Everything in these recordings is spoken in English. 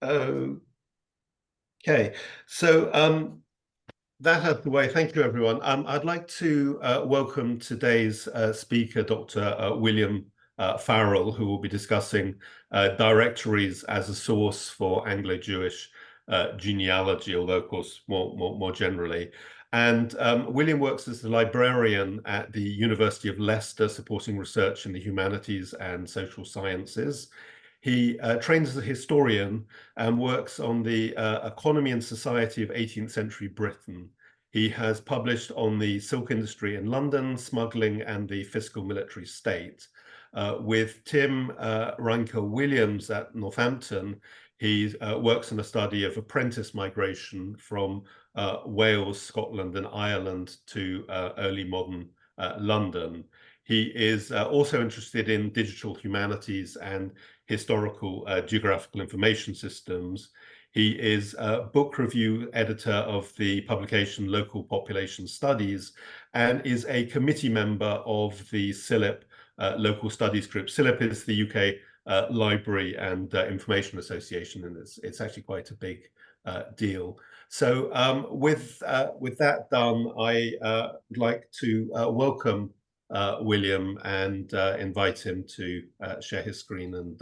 Okay, so that out of the way, thank you everyone. I'd like to welcome today's speaker, Dr. William Farrell, who will be discussing directories as a source for Anglo-Jewish genealogy, although of course more generally. And William works as a librarian at the University of Leicester, supporting research in the humanities and social sciences. He trains as a historian and works on the economy and society of 18th century Britain. He has published on the silk industry in London, smuggling, and the fiscal military state. With Tim Ranker-Williams at Northampton, he works on a study of apprentice migration from Wales, Scotland, and Ireland to early modern London. He is also interested in digital humanities and historical geographical information systems. He is a book review editor of the publication Local Population Studies and is a committee member of the CILIP Local Studies Group. CILIP is the UK Library and Information Association, and it's actually quite a big deal. So with that done, I would like to welcome William and invite him to share his screen. And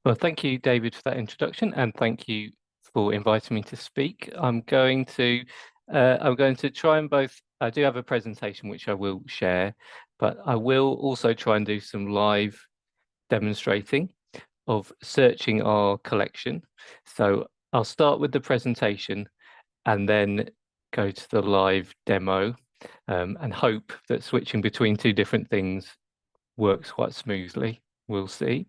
well, thank you, David, for that introduction, and thank you for inviting me to speak. I'm going to try and both. I do have a presentation which I will share, but I will also try and do some live demonstrating of searching our collection. So I'll start with the presentation and then go to the live demo. And hope that switching between two different things works quite smoothly. We'll see.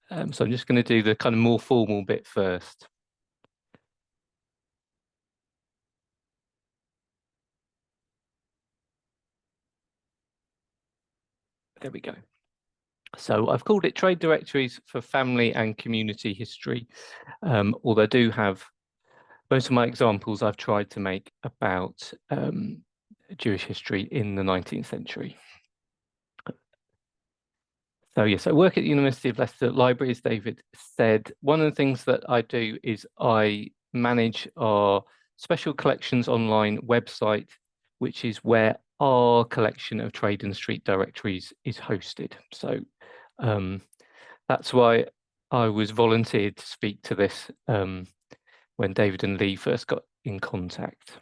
So I'm just going to do the kind of more formal bit first. There we go. So I've called it Trade Directories for Family and Community History, although I do have most of my examples I've tried to make about Jewish history in the 19th century. So yes, I work at the University of Leicester Library, as David said. One of the things that I do is I manage our special collections online website, which is where our collection of trade and street directories is hosted. So that's why I was volunteered to speak to this when David and Lee first got in contact.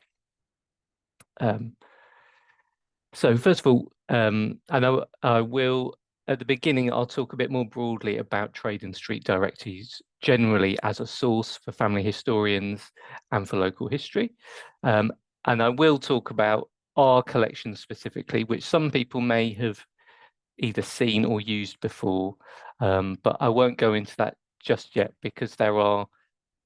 So first of all, I know I will, at the beginning, I'll talk a bit more broadly about trade and street directories generally as a source for family historians and for local history. And I will talk about our collection specifically, which some people may have either seen or used before, but I won't go into that just yet because there are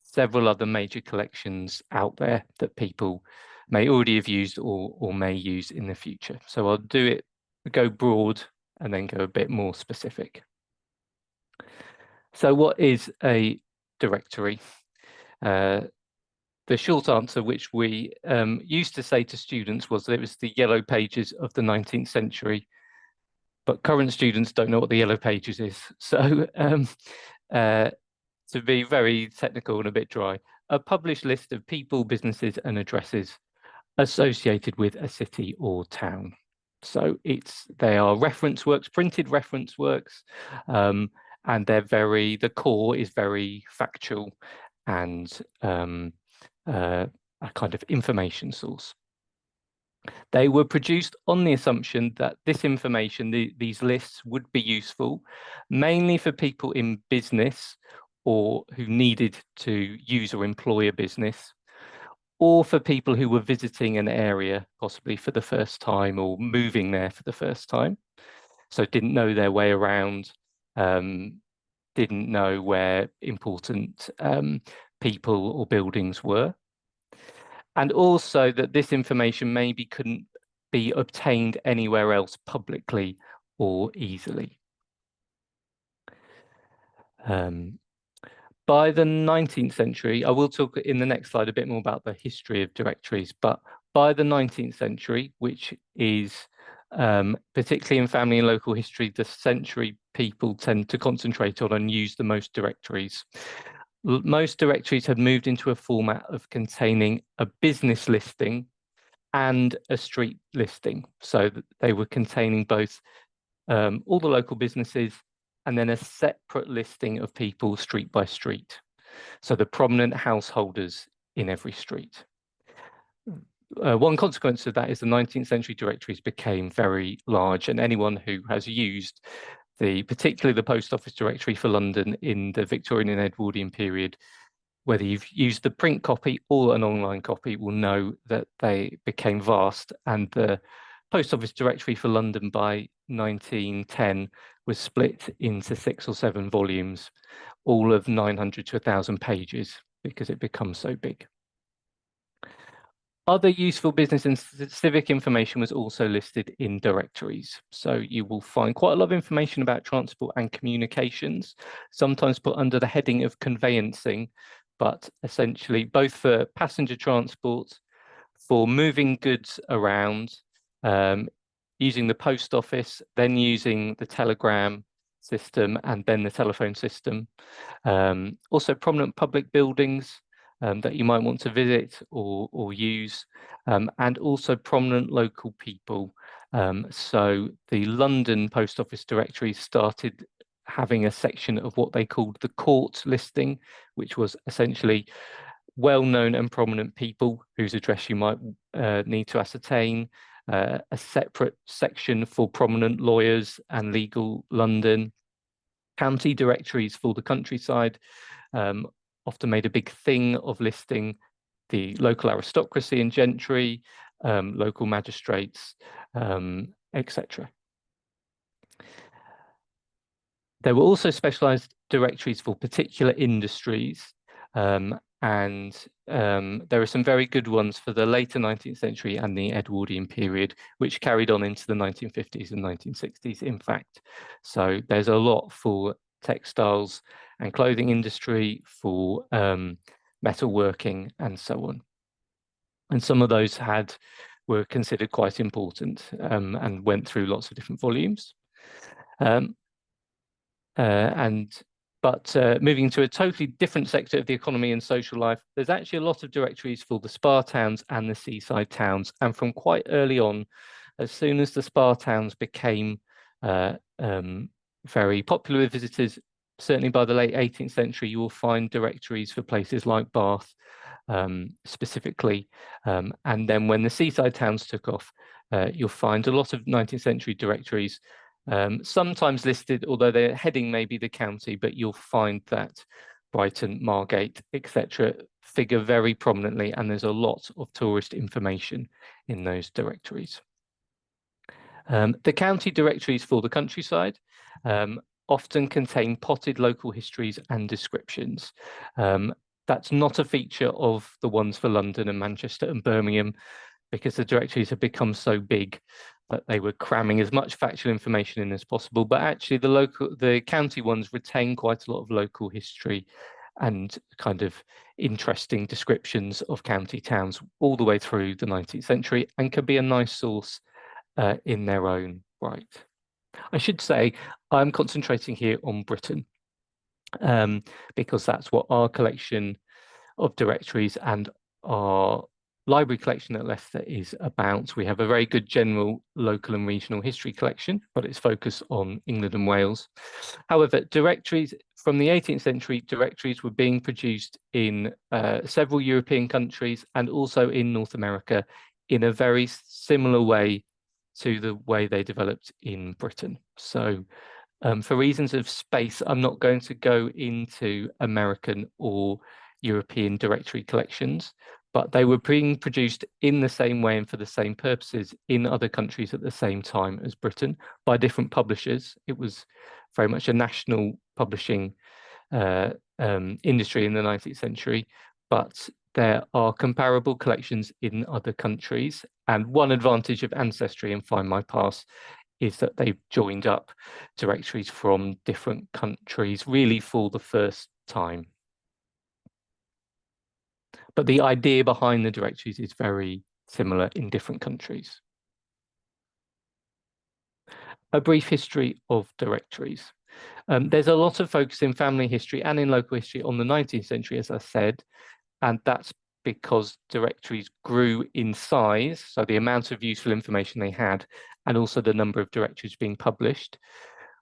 several other major collections out there that people may already have used or may use in the future. So I'll go broad and then go a bit more specific. So what is a directory? The short answer, which we used to say to students, was that it was the yellow pages of the 19th century, but current students don't know what the yellow pages is. So to be very technical and a bit dry, a published list of people, businesses, and addresses associated with a city or town. So they are reference works, printed reference works, and the core is very factual and a kind of information source. They were produced on the assumption that this information, these lists, would be useful, mainly for people in business or who needed to use or employ a business, or for people who were visiting an area, possibly for the first time or moving there for the first time. So didn't know their way around, didn't know where important people or buildings were. And also that this information maybe couldn't be obtained anywhere else publicly or easily. By the 19th century, I will talk in the next slide a bit more about the history of directories, but by the 19th century, which is particularly in family and local history, the century people tend to concentrate on and use the most directories. Most directories had moved into a format of containing a business listing and a street listing. So that they were containing both all the local businesses and then a separate listing of people street by street. So the prominent householders in every street. One consequence of that is the 19th century directories became very large, and anyone who has used particularly the Post Office Directory for London in the Victorian and Edwardian period, whether you've used the print copy or an online copy, will know that they became vast. And the Post Office Directory for London by 1910 was split into 6 or 7 volumes, all of 900 to 1,000 pages, because it becomes so big. Other useful business and civic information was also listed in directories. So you will find quite a lot of information about transport and communications, sometimes put under the heading of conveyancing, but essentially both for passenger transport, for moving goods around, using the post office, then using the telegram system and then the telephone system. Also prominent public buildings that you might want to visit or use, and also prominent local people. So the London Post Office Directory started having a section of what they called the court listing, which was essentially well-known and prominent people whose address you might need to ascertain, a separate section for prominent lawyers and legal London, county directories for the countryside, often made a big thing of listing the local aristocracy and gentry, local magistrates, etc. There were also specialized directories for particular industries, and there are some very good ones for the later 19th century and the Edwardian period, which carried on into the 1950s and 1960s, in fact. So there's a lot for textiles and clothing industry, for metalworking and so on. And some of those were considered quite important and went through lots of different volumes. But moving to a totally different sector of the economy and social life, there's actually a lot of directories for the spa towns and the seaside towns. And from quite early on, as soon as the spa towns became very popular with visitors, certainly by the late 18th century, you will find directories for places like Bath specifically. And then when the seaside towns took off, you'll find a lot of 19th century directories, sometimes listed, although their heading may be the county, but you'll find that Brighton, Margate, etc. figure very prominently, and there's a lot of tourist information in those directories. The county directories for the countryside often contain potted local histories and descriptions. That's not a feature of the ones for London and Manchester and Birmingham, because the directories have become so big that they were cramming as much factual information in as possible. But actually the county ones retain quite a lot of local history and kind of interesting descriptions of county towns all the way through the 19th century, and can be a nice source in their own right. I should say I'm concentrating here on Britain because that's what our collection of directories and our library collection at Leicester is about. We have a very good general local and regional history collection, but it's focused on England and Wales. However, directories from the 18th century, directories were being produced in several European countries and also in North America in a very similar way to the way they developed in Britain. So for reasons of space, I'm not going to go into American or European directory collections, but they were being produced in the same way and for the same purposes in other countries at the same time as Britain by different publishers. It was very much a national publishing industry in the 19th century, but there are comparable collections in other countries. And one advantage of Ancestry and Find My Past is that they've joined up directories from different countries really for the first time. But the idea behind the directories is very similar in different countries. A brief history of directories. There's a lot of focus in family history and in local history on the 19th century, as I said, and that's because directories grew in size, so the amount of useful information they had, and also the number of directories being published.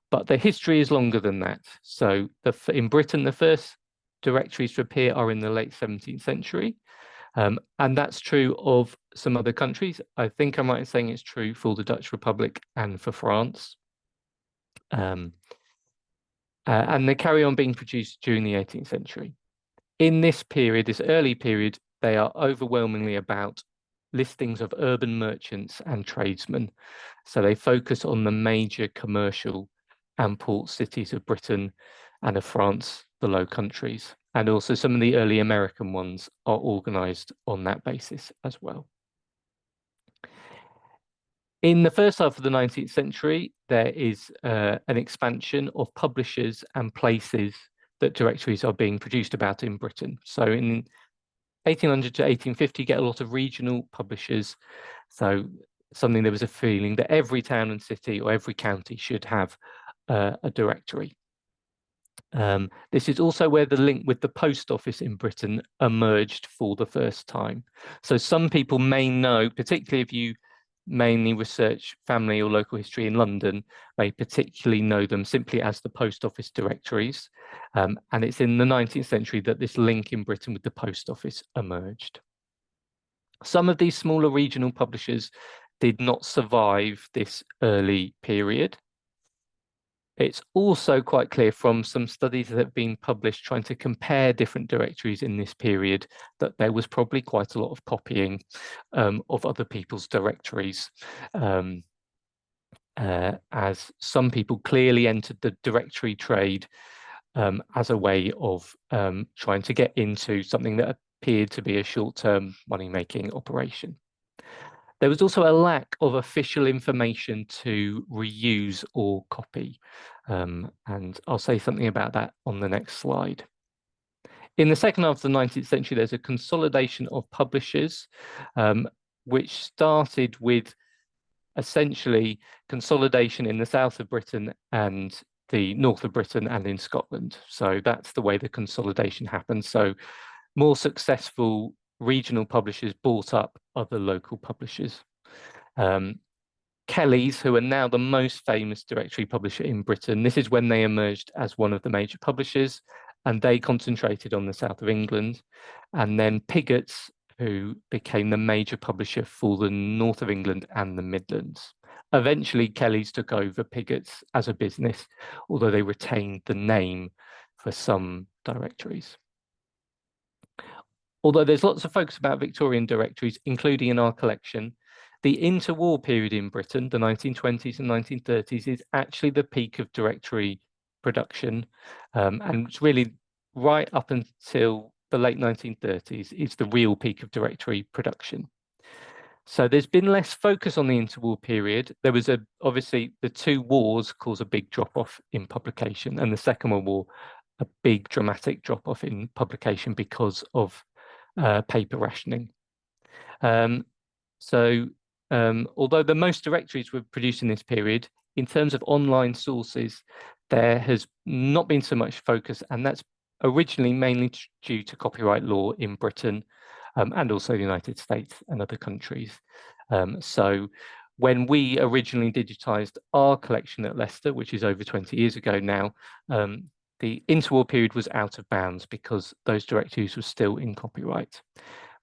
But the history is longer than that. So in Britain, the first directories to appear are in the late 17th century. And that's true of some other countries. I think I'm right in saying it's true for the Dutch Republic and for France. And they carry on being produced during the 18th century. In this period, this early period, they are overwhelmingly about listings of urban merchants and tradesmen. So they focus on the major commercial and port cities of Britain and of France, the Low Countries. And also some of the early American ones are organized on that basis as well. In the first half of the 19th century, there is an expansion of publishers and places that directories are being produced about in Britain. So in 1800 to 1850, you get a lot of regional publishers. So there was a feeling that every town and city or every county should have a directory. This is also where the link with the post office in Britain emerged for the first time. So some people may know, particularly if you mainly research family or local history in London, may particularly know them simply as the post office directories. And it's in the 19th century that this link in Britain with the post office emerged. Some of these smaller regional publishers did not survive this early period. It's also quite clear from some studies that have been published trying to compare different directories in this period that there was probably quite a lot of copying of other people's directories, as some people clearly entered the directory trade as a way of trying to get into something that appeared to be a short-term money-making operation. There was also a lack of official information to reuse or copy, and I'll say something about that on the next slide. In the second half of the 19th century, there's a consolidation of publishers, which started with essentially consolidation in the south of Britain and the north of Britain and in Scotland. So that's the way the consolidation happened. So more successful regional publishers bought up other local publishers. Kelly's, who are now the most famous directory publisher in Britain, this is when they emerged as one of the major publishers, and they concentrated on the south of England. And then Piggott's, who became the major publisher for the north of England and the Midlands. Eventually, Kelly's took over Piggott's as a business, although they retained the name for some directories. Although there's lots of focus about Victorian directories, including in our collection, the interwar period in Britain, the 1920s and 1930s, is actually the peak of directory production. And it's really right up until the late 1930s is the real peak of directory production. So there's been less focus on the interwar period. There was obviously the two wars caused a big drop-off in publication, and the Second World War, a big dramatic drop-off in publication because of paper rationing. Although the most directories were produced in this period, in terms of online sources, there has not been so much focus, and that's originally mainly due to copyright law in Britain and also the United States and other countries. So when we originally digitized our collection at Leicester, which is over 20 years ago now, the interwar period was out of bounds because those directories were still in copyright.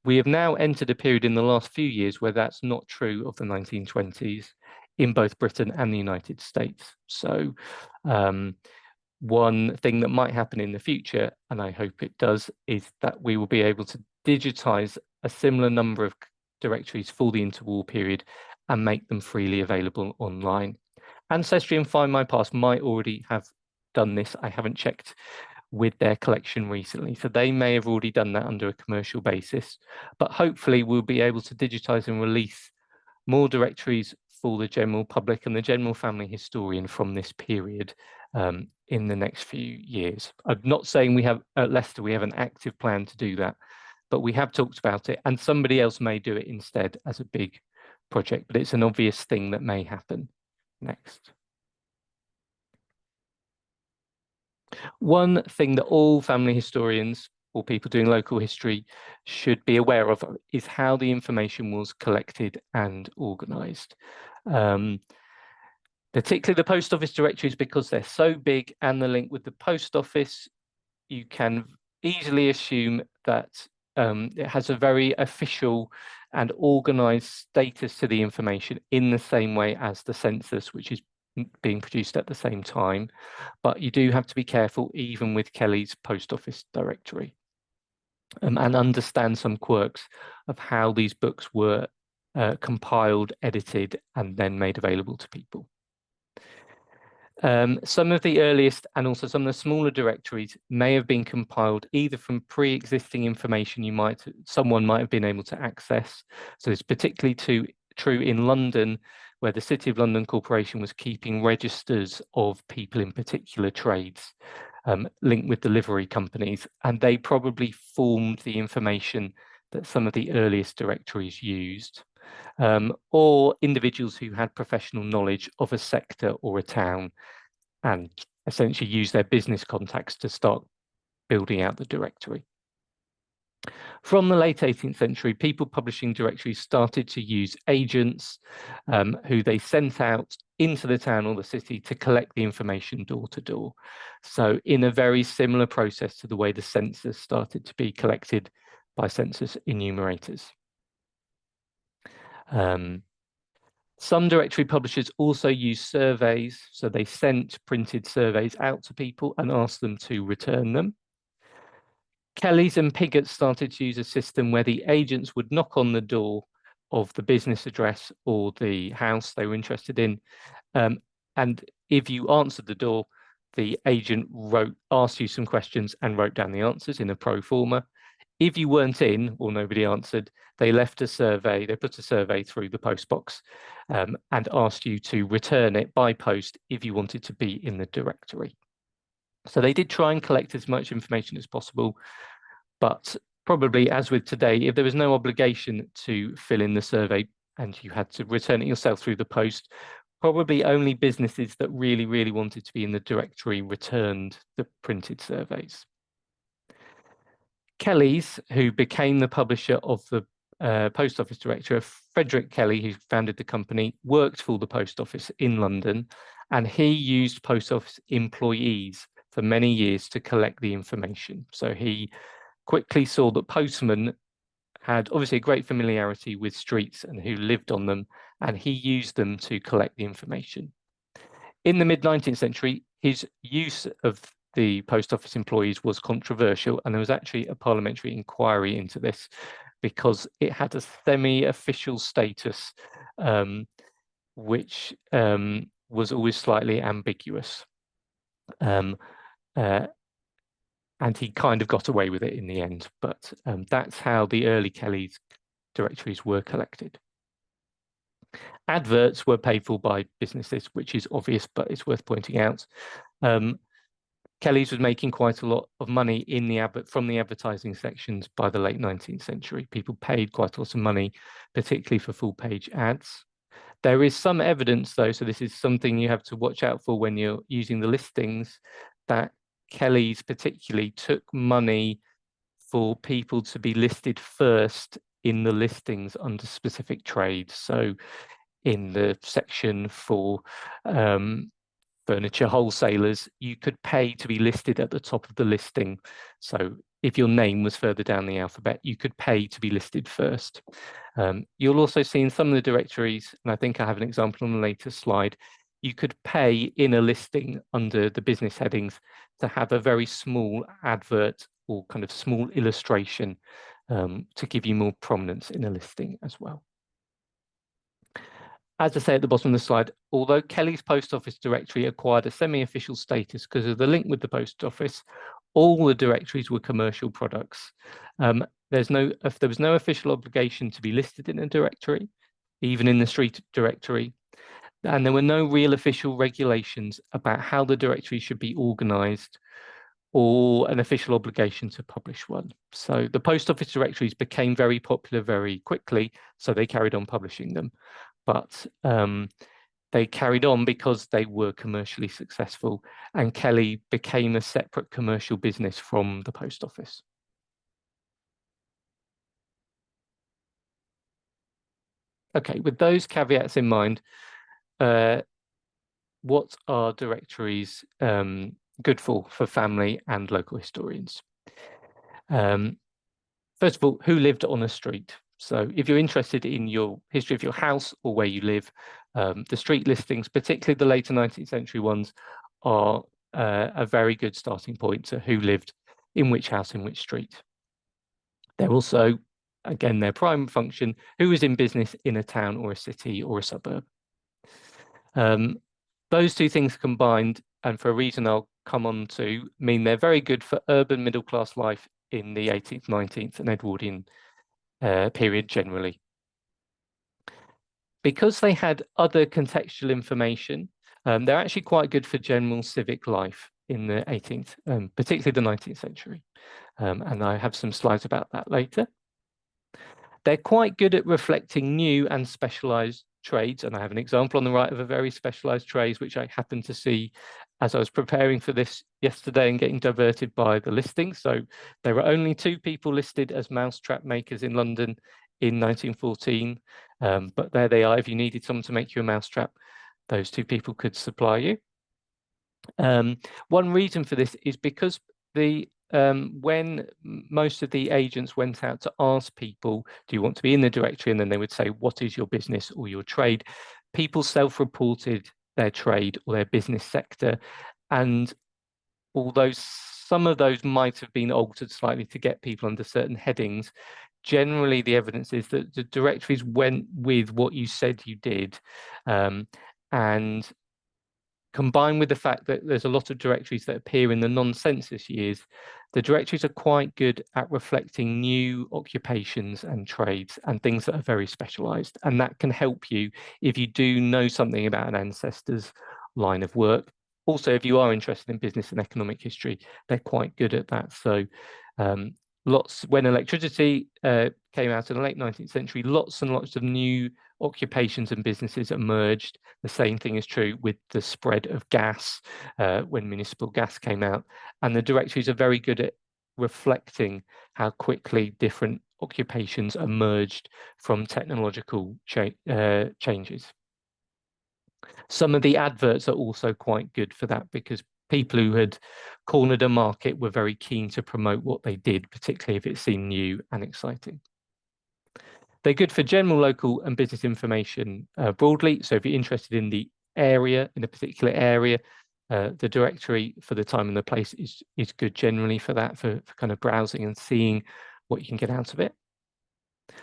We have now entered a period in the last few years where that's not true of the 1920s in both Britain and the United States. So one thing that might happen in the future, and I hope it does, is that we will be able to digitize a similar number of directories for the interwar period and make them freely available online. Ancestry and Find My Past might already have done this. I haven't checked with their collection recently, so they may have already done that under a commercial basis, but hopefully we'll be able to digitize and release more directories for the general public and the general family historian from this period in the next few years. I'm not saying we have at Leicester we have an active plan to do that, but we have talked about it, and somebody else may do it instead as a big project, but it's an obvious thing that may happen. Next. One thing that all family historians or people doing local history should be aware of is how the information was collected and organised. Particularly the post office directories, because they're so big and the link with the post office, you can easily assume that it has a very official and organised status to the information in the same way as the census, which is being produced at the same time. But you do have to be careful even with Kelly's post office directory, and understand some quirks of how these books were compiled, edited, and then made available to people. Some of the earliest and also some of the smaller directories may have been compiled either from pre-existing information someone might have been able to access. So it's particularly true in London, where the City of London Corporation was keeping registers of people in particular trades linked with delivery companies, and they probably formed the information that some of the earliest directories used. Or individuals who had professional knowledge of a sector or a town and essentially use their business contacts to start building out the directory. From the late 18th century, people publishing directories started to use agents who they sent out into the town or the city to collect the information door to door. So in a very similar process to the way the census started to be collected by census enumerators. Some directory publishers also use surveys, so they sent printed surveys out to people and asked them to return them. Kellys and Pigott started to use a system where the agents would knock on the door of the business address or the house they were interested in, and if you answered the door, the agent asked you some questions and wrote down the answers in a pro forma. If you weren't in or nobody answered, they left a survey, they put a survey through the post box and asked you to return it by post if you wanted to be in the directory. So they did try and collect as much information as possible, but probably as with today, if there was no obligation to fill in the survey and you had to return it yourself through the post, probably only businesses that really, really wanted to be in the directory returned the printed surveys. Kellys, who became the publisher of the post office directory, Frederick Kelly, who founded the company, worked for the post office in London, and he used post office employees for many years to collect the information. So he quickly saw that postmen had obviously a great familiarity with streets and who lived on them, and he used them to collect the information. In the mid-19th century, his use of the post office employees was controversial, and there was actually a parliamentary inquiry into this because it had a semi-official status, which was always slightly ambiguous. And he kind of got away with it in the end, but that's how the early Kellys directories were collected. Adverts were paid for by businesses, which is obvious, but it's worth pointing out. Kellys was making quite a lot of money from the advertising sections by the late 19th century. People paid quite a lot of money, particularly for full-page ads. There is some evidence, though, so this is something you have to watch out for when you're using the listings, that Kellys particularly took money for people to be listed first in the listings under specific trades. So in the section for furniture wholesalers, you could pay to be listed at the top of the listing. So if your name was further down the alphabet, you could pay to be listed first. You'll also see in some of the directories, and I think I have an example on the later slide, you could pay in a listing under the business headings to have a very small advert or kind of small illustration to give you more prominence in a listing as well. As I say at the bottom of the slide, although Kellys post office directory acquired a semi-official status because of the link with the post office, all the directories were commercial products. There was no official obligation to be listed in a directory, even in the street directory, and there were no real official regulations about how the directory should be organized or an official obligation to publish one. So the post office directories became very popular very quickly, so they carried on publishing them. But they carried on because they were commercially successful, and Kelly became a separate commercial business from the post office. Okay, with those caveats in mind, what are directories good for family and local historians? First of all, who lived on a street? So if you're interested in your history of your house or where you live, the street listings, particularly the later 19th century ones, are a very good starting point to who lived in which house, in which street. They're also, again, their prime function, who is in business in a town or a city or a suburb. Those two things combined, and for a reason I'll come on to, mean they're very good for urban middle class life in the 18th, 19th and Edwardian period generally. Because they had other contextual information, they're actually quite good for general civic life in the 18th, particularly the 19th century. And I have some slides about that later. They're quite good at reflecting new and specialized trades, and I have an example on the right of a very specialized trade which I happened to see as I was preparing for this yesterday and getting diverted by the listing. So there were only 2 people listed as mousetrap makers in London in 1914, but there they are. If you needed someone to make you a mousetrap, those 2 people could supply you. One reason for this is because when most of the agents went out to ask people, do you want to be in the directory? And then they would say, what is your business or your trade? People self-reported their trade or their business sector. And although some of those might have been altered slightly to get people under certain headings, generally the evidence is that the directories went with what you said you did. And combined with the fact that there's a lot of directories that appear in the non-census years, the directories are quite good at reflecting new occupations and trades and things that are very specialized. And that can help you if you do know something about an ancestor's line of work. Also, if you are interested in business and economic history, they're quite good at that. So when electricity came out in the late 19th century, lots and lots of new occupations and businesses emerged. The same thing is true with the spread of gas when municipal gas came out. And the directories are very good at reflecting how quickly different occupations emerged from technological changes. Some of the adverts are also quite good for that because people who had cornered a market were very keen to promote what they did, particularly if it seemed new and exciting. They're good for general local and business information broadly. So if you're interested in the area, in a particular area, the directory for the time and the place is good generally for that, for kind of browsing and seeing what you can get out of it.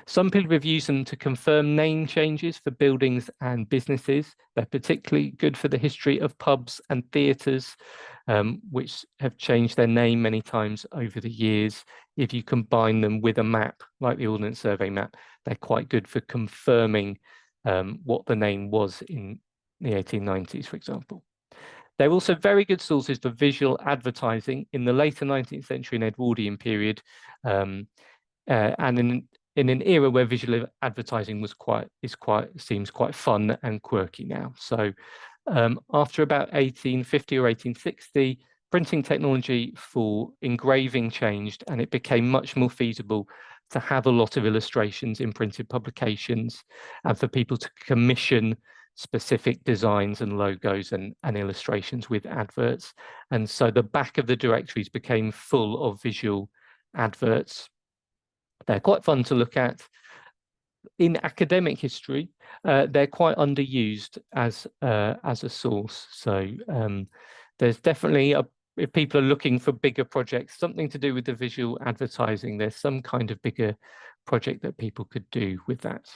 Some people have used them to confirm name changes for buildings and businesses. They're particularly good for the history of pubs and theatres, which have changed their name many times over the years. If you combine them with a map, like the Ordnance Survey map, they're quite good for confirming what the name was in the 1890s, for example. They're also very good sources for visual advertising in the later 19th century and Edwardian period, and in an era where visual advertising seems quite fun and quirky now. So after about 1850 or 1860, printing technology for engraving changed, and it became much more feasible to have a lot of illustrations in printed publications and for people to commission specific designs and logos and illustrations with adverts. And so the back of the directories became full of visual adverts. They're quite fun to look at. In academic history, they're quite underused as a source. So there's definitely, if people are looking for bigger projects, something to do with the visual advertising, there's some kind of bigger project that people could do with that.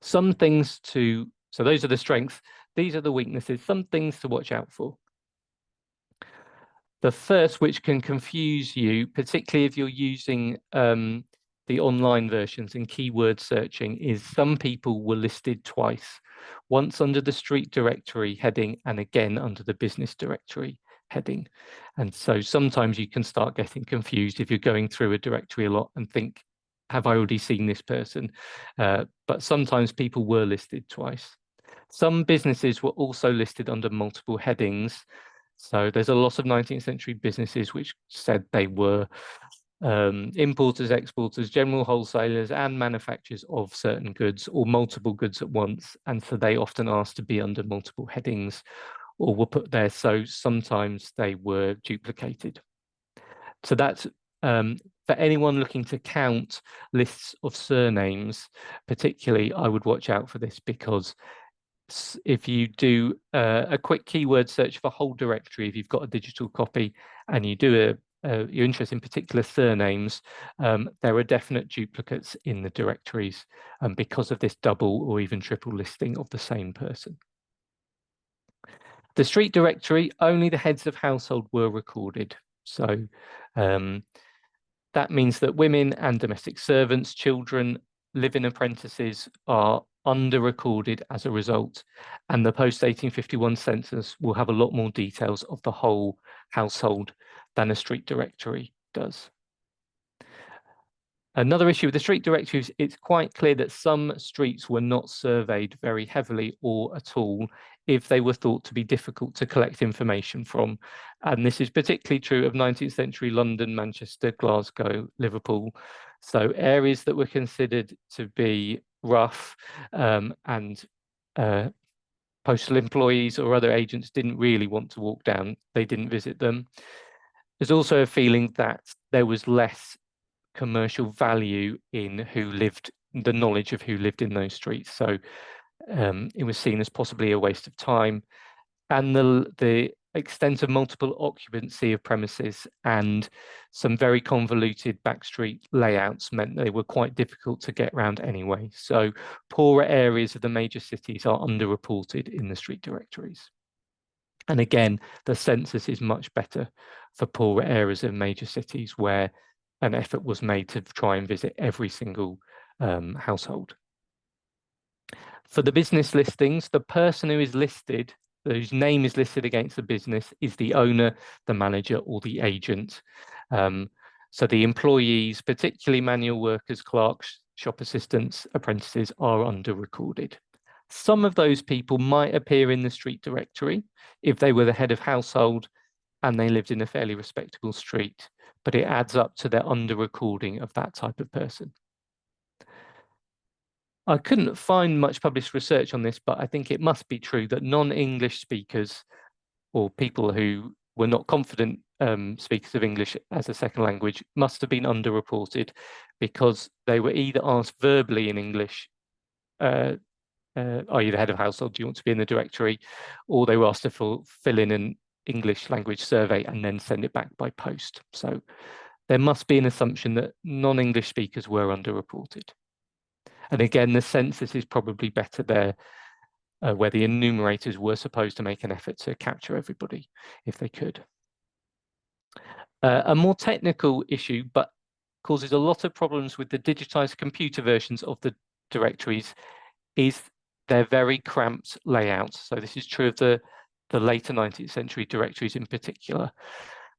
Some things to, so those are the strengths, these are the weaknesses, some things to watch out for. The first, which can confuse you, particularly if you're using the online versions and keyword searching, is some people were listed twice, once under the street directory heading and again under the business directory heading. And so sometimes you can start getting confused if you're going through a directory a lot and think, have I already seen this person? But sometimes people were listed twice. Some businesses were also listed under multiple headings. So there's a lot of 19th century businesses which said they were importers, exporters, general wholesalers and manufacturers of certain goods or multiple goods at once. And so they often asked to be under multiple headings or were put there. So sometimes they were duplicated. So that's for anyone looking to count lists of surnames, particularly, I would watch out for this, because if you do a quick keyword search for whole directory, if you've got a digital copy and you do you're interested in particular surnames, there are definite duplicates in the directories because of this double or even triple listing of the same person. The street directory, only the heads of household were recorded. So that means that women and domestic servants, children, live-in apprentices are under-recorded as a result, and the post-1851 census will have a lot more details of the whole household than a street directory does. Another issue with the street directories, it's quite clear that some streets were not surveyed very heavily or at all if they were thought to be difficult to collect information from. And this is particularly true of 19th century London, Manchester, Glasgow, Liverpool. So areas that were considered to be rough and postal employees or other agents didn't really want to walk down, they didn't visit them. There's also a feeling that there was less commercial value in who lived, the knowledge of who lived in those streets. So it was seen as possibly a waste of time. And the extent of multiple occupancy of premises and some very convoluted backstreet layouts meant they were quite difficult to get around anyway. So poorer areas of the major cities are underreported in the street directories. And again, the census is much better for poorer areas of major cities where an effort was made to try and visit every single household. For the business listings, the person who is listed, whose name is listed against the business, is the owner, the manager, or the agent. So the employees, particularly manual workers, clerks, shop assistants, apprentices, are under-recorded. Some of those people might appear in the street directory if they were the head of household and they lived in a fairly respectable street, but it adds up to their under-recording of that type of person. I couldn't find much published research on this, but I think it must be true that non-English speakers or people who were not confident speakers of English as a second language must have been underreported because they were either asked verbally in English, are you the head of household, do you want to be in the directory, or they were asked to fill in an English language survey and then send it back by post. So there must be an assumption that non-English speakers were underreported. And again, the census is probably better there, where the enumerators were supposed to make an effort to capture everybody if they could. A more technical issue, but causes a lot of problems with the digitized computer versions of the directories, is their very cramped layouts. So this is true of the later 19th century directories in particular.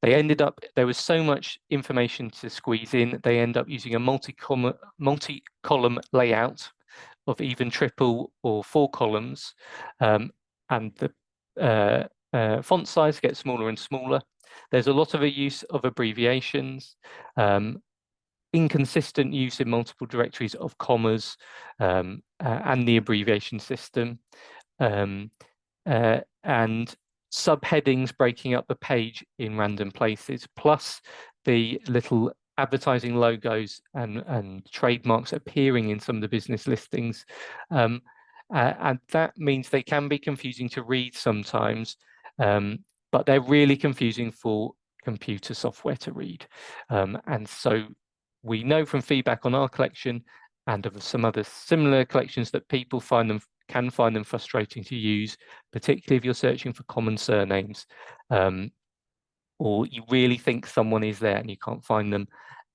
They ended up, there was so much information to squeeze in, they end up using a multi-column layout of even triple or 4 columns, and the font size gets smaller and smaller. There's a lot of a use of abbreviations, inconsistent use in multiple directories of commas and the abbreviation system, and subheadings breaking up the page in random places, plus the little advertising logos and trademarks appearing in some of the business listings. And that means they can be confusing to read sometimes, but they're really confusing for computer software to read. And so we know from feedback on our collection and of some other similar collections that people can find them frustrating to use, particularly if you're searching for common surnames, or you really think someone is there and you can't find them.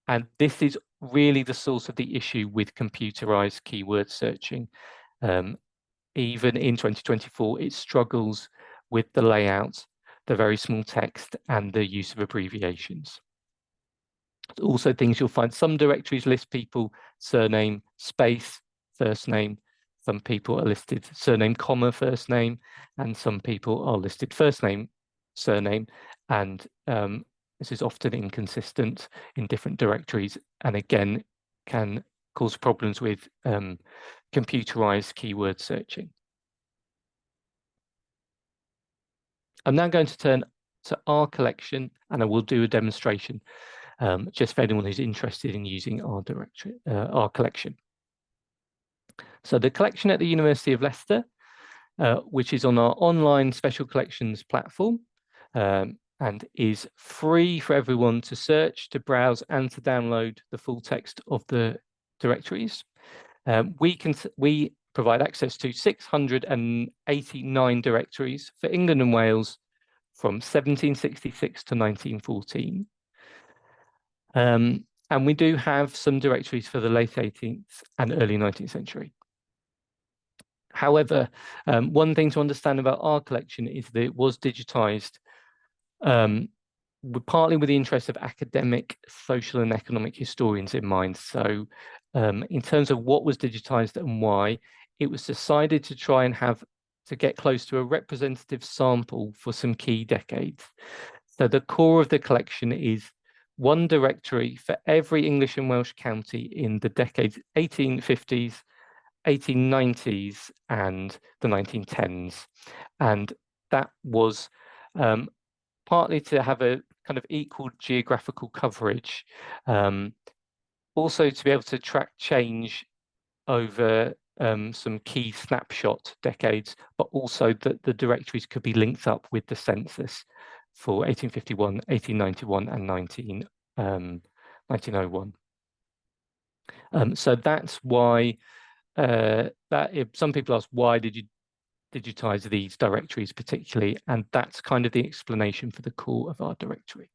And this is really the source of the issue with computerized keyword searching. Even in 2024, it struggles with the layout, the very small text, and the use of abbreviations. Also things you'll find, some directories list people surname, space, first name. Some people are listed surname, comma, first name, and some people are listed first name, surname. And this is often inconsistent in different directories, and again, can cause problems with computerized keyword searching. I'm now going to turn to our collection, and I will do a demonstration just for anyone who's interested in using our directory, our collection. So the collection at the University of Leicester, which is on our online special collections platform, and is free for everyone to search, to browse, and to download the full text of the directories. We provide access to 689 directories for England and Wales from 1766 to 1914. And we do have some directories for the late 18th and early 19th century. However, one thing to understand about our collection is that it was digitized partly with the interests of academic, social and economic historians in mind. So in terms of what was digitized and why, it was decided to try and get close to a representative sample for some key decades. So the core of the collection is one directory for every English and Welsh county in the decades 1850s, 1890s and the 1910s. And that was partly to have a kind of equal geographical coverage, also to be able to track change over some key snapshot decades, but also that the directories could be linked up with the census for 1851, 1891 and 1901. So that's why some people ask, why did you digitize these directories particularly? And that's kind of the explanation for the core of our directory.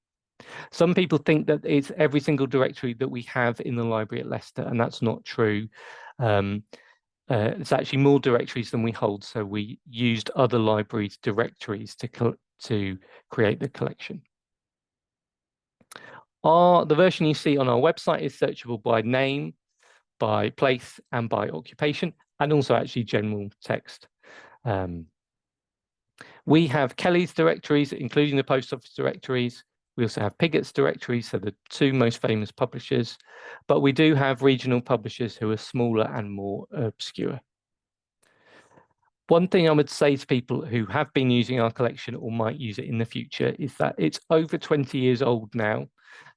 Some people think that it's every single directory that we have in the library at Leicester, and that's not true. It's actually more directories than we hold, so we used other libraries' directories to create the collection. The version you see on our website is searchable by name, by place, and by occupation, and also actually general text. We have Kelly's directories, including the post office directories. We also have Piggott's directories, so the two most famous publishers, but we do have regional publishers who are smaller and more obscure. One thing I would say to people who have been using our collection or might use it in the future is that it's over 20 years old now.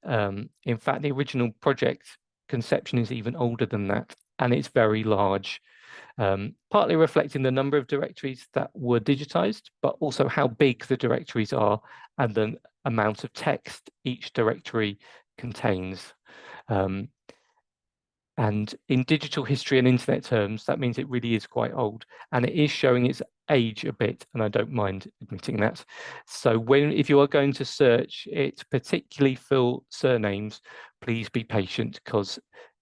In fact, the original project conception is even older than that, and it's very large. Partly reflecting the number of directories that were digitized, but also how big the directories are and the amount of text each directory contains. And in digital history and internet terms, that means it really is quite old, and it is showing its age a bit, and I don't mind admitting that. So if you are going to search it, particularly for surnames, please be patient, because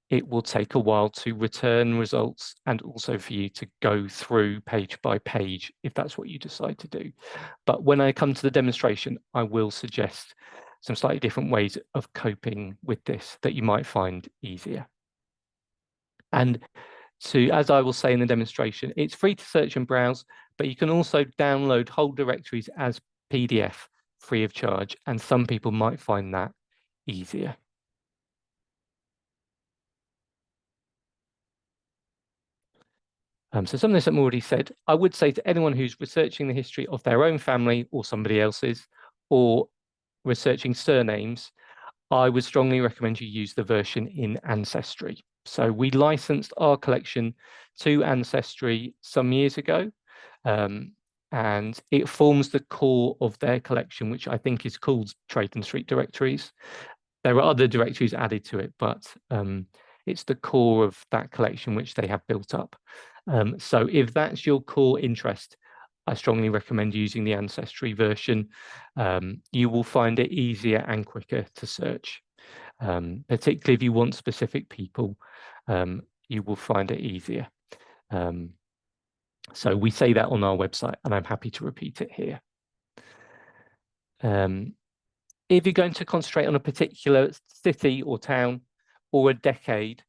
it will take a while to return results and also for you to go through page by page if that's what you decide to do. But when I come to the demonstration, I will suggest some slightly different ways of coping with this that you might find easier. And as I will say in the demonstration, it's free to search and browse, but you can also download whole directories as PDF free of charge, and some people might find that easier. So some of this I've already said. I would say to anyone who's researching the history of their own family or somebody else's, or researching surnames, I would strongly recommend you use the version in Ancestry. So we licensed our collection to Ancestry some years ago, and it forms the core of their collection, which I think is called Trade and Street Directories. There are other directories added to it, but it's the core of that collection which they have built up. So if that's your core interest, I strongly recommend using the Ancestry version. You will find it easier and quicker to search. Particularly if you want specific people, you will find it easier. So we say that on our website, and I'm happy to repeat it here. If you're going to concentrate on a particular city or town or a decade,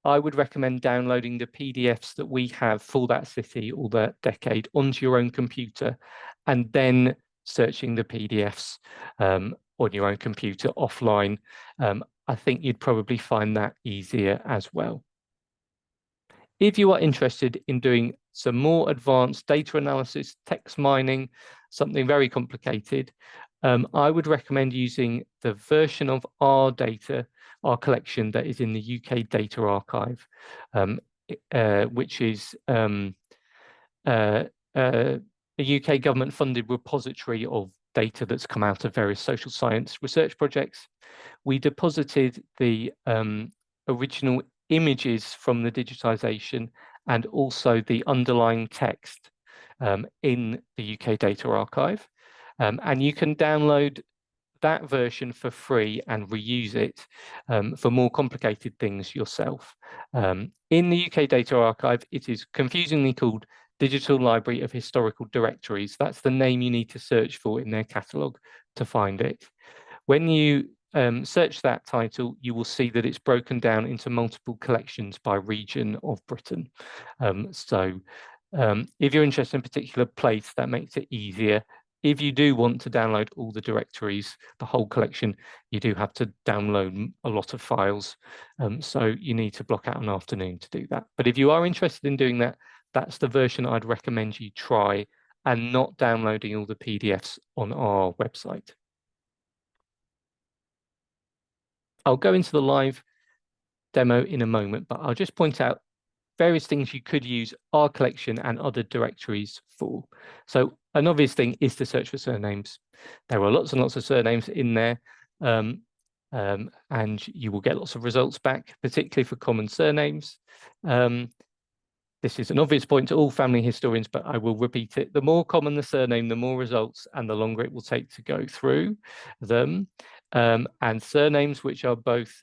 I would recommend downloading the PDFs that we have for that city or that decade onto your own computer, and then searching the PDFs on your own computer offline. I think you'd probably find that easier as well. If you are interested in doing some more advanced data analysis, text mining, something very complicated, I would recommend using the version of our data, our collection that is in the UK Data Archive, which is a UK government-funded repository of data that's come out of various social science research projects. We deposited the original images from the digitization and also the underlying text in the UK Data Archive. And you can download that version for free and reuse it for more complicated things yourself. In the UK Data Archive, it is confusingly called Digital Library of Historical Directories. That's the name you need to search for in their catalogue to find it. When you search that title, you will see that it's broken down into multiple collections by region of Britain. If you're interested in a particular place, that makes it easier. If you do want to download all the directories, the whole collection, you do have to download a lot of files. So you need to block out an afternoon to do that. But if you are interested in doing that, that's the version I'd recommend you try, and not downloading all the PDFs on our website. I'll go into the live demo in a moment, but I'll just point out various things you could use our collection and other directories for. So an obvious thing is to search for surnames. There are lots and lots of surnames in there, and you will get lots of results back, particularly for common surnames. This is an obvious point to all family historians, but I will repeat it. The more common the surname, the more results, and the longer it will take to go through them. And surnames which are both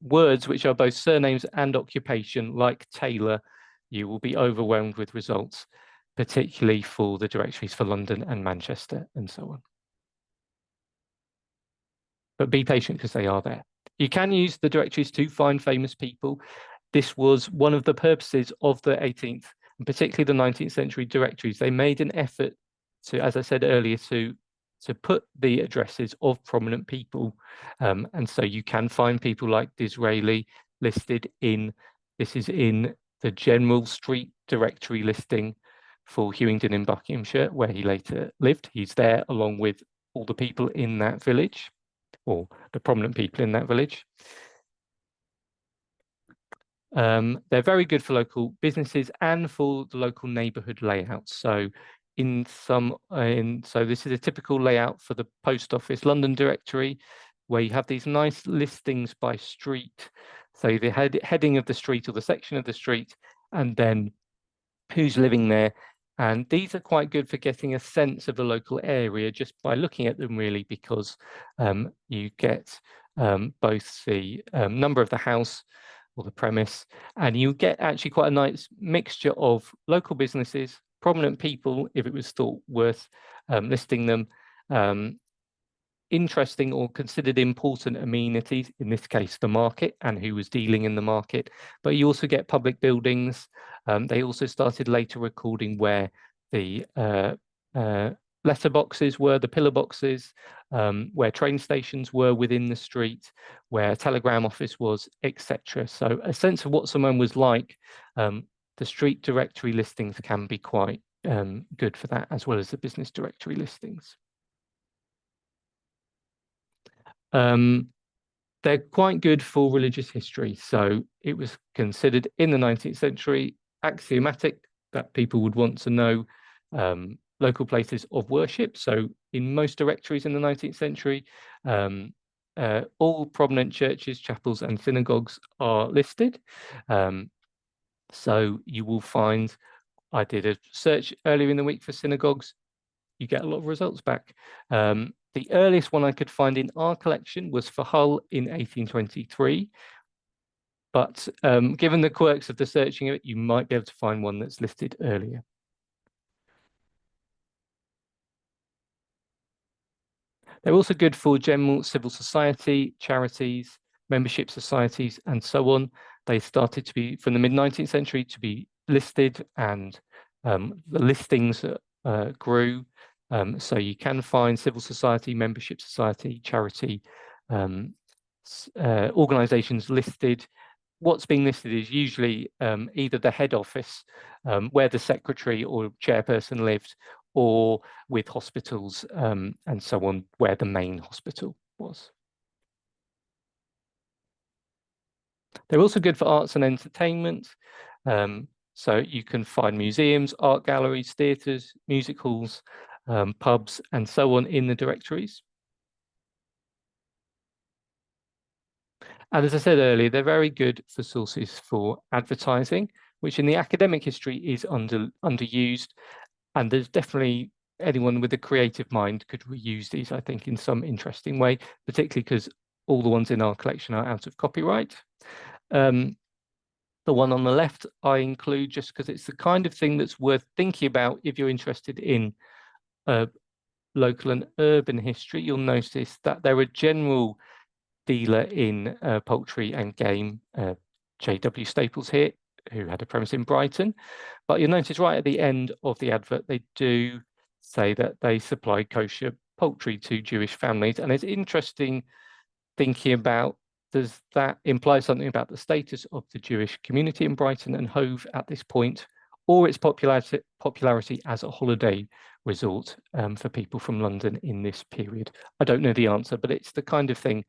words which are both surnames and occupation, like Taylor, you will be overwhelmed with results, particularly for the directories for London and Manchester and so on. But be patient because they are there. You can use the directories to find famous people. This was one of the purposes of the 18th and particularly the 19th century directories. They made an effort to, as I said earlier, to put the addresses of prominent people. And so you can find people like Disraeli listed in, this is in the General Street Directory listing for Hewington in Buckinghamshire, where he later lived. He's there along with all the people in that village, or the prominent people in that village. They're very good for local businesses and for the local neighbourhood layouts. So so this is a typical layout for the Post Office London directory, where you have these nice listings by street. So the heading of the street or the section of the street, and then who's living there. And these are quite good for getting a sense of the local area just by looking at them, really, because you get both the number of the house or the premise, and you get actually quite a nice mixture of local businesses, prominent people, if it was thought worth listing them, interesting or considered important amenities, in this case the market and who was dealing in the market, but you also get public buildings. They also started later recording where the letterboxes were, the pillar boxes, where train stations were within the street, where a telegram office was, etc. So a sense of what someone was like. The street directory listings can be quite good for that, as well as the business directory listings. They're quite good for religious history. So it was considered in the 19th century axiomatic that people would want to know local places of worship. So in most directories in the 19th century, all prominent churches, chapels and synagogues are listed. So you will find, I did a search earlier in the week for synagogues, you get a lot of results back. The earliest one I could find in our collection was for Hull in 1823. But given the quirks of the searching of it, you might be able to find one that's listed earlier. They're also good for general civil society, charities, membership societies, and so on. They started to be, from the mid-19th century, to be listed, and the listings grew. So you can find civil society, membership society, charity organizations listed. What's being listed is usually either the head office, where the secretary or chairperson lived, or with hospitals and so on, where the main hospital was. They're also good for arts and entertainment. So you can find museums, art galleries, theatres, music halls, pubs, and so on in the directories. And as I said earlier, they're very good for sources for advertising, which in the academic history is underused. And there's definitely anyone with a creative mind could reuse these, I think, in some interesting way, particularly because all the ones in our collection are out of copyright. The one on the left I include just because it's the kind of thing that's worth thinking about if you're interested in local and urban history. You'll notice that they're a general dealer in poultry and game, J.W. Staples here, who had a premise in Brighton. But you'll notice right at the end of the advert, they do say that they supply kosher poultry to Jewish families. And it's interesting thinking about, does that imply something about the status of the Jewish community in Brighton and Hove at this point, or its popularity as a holiday resort for people from London in this period? I don't know the answer, but it's the kind of thing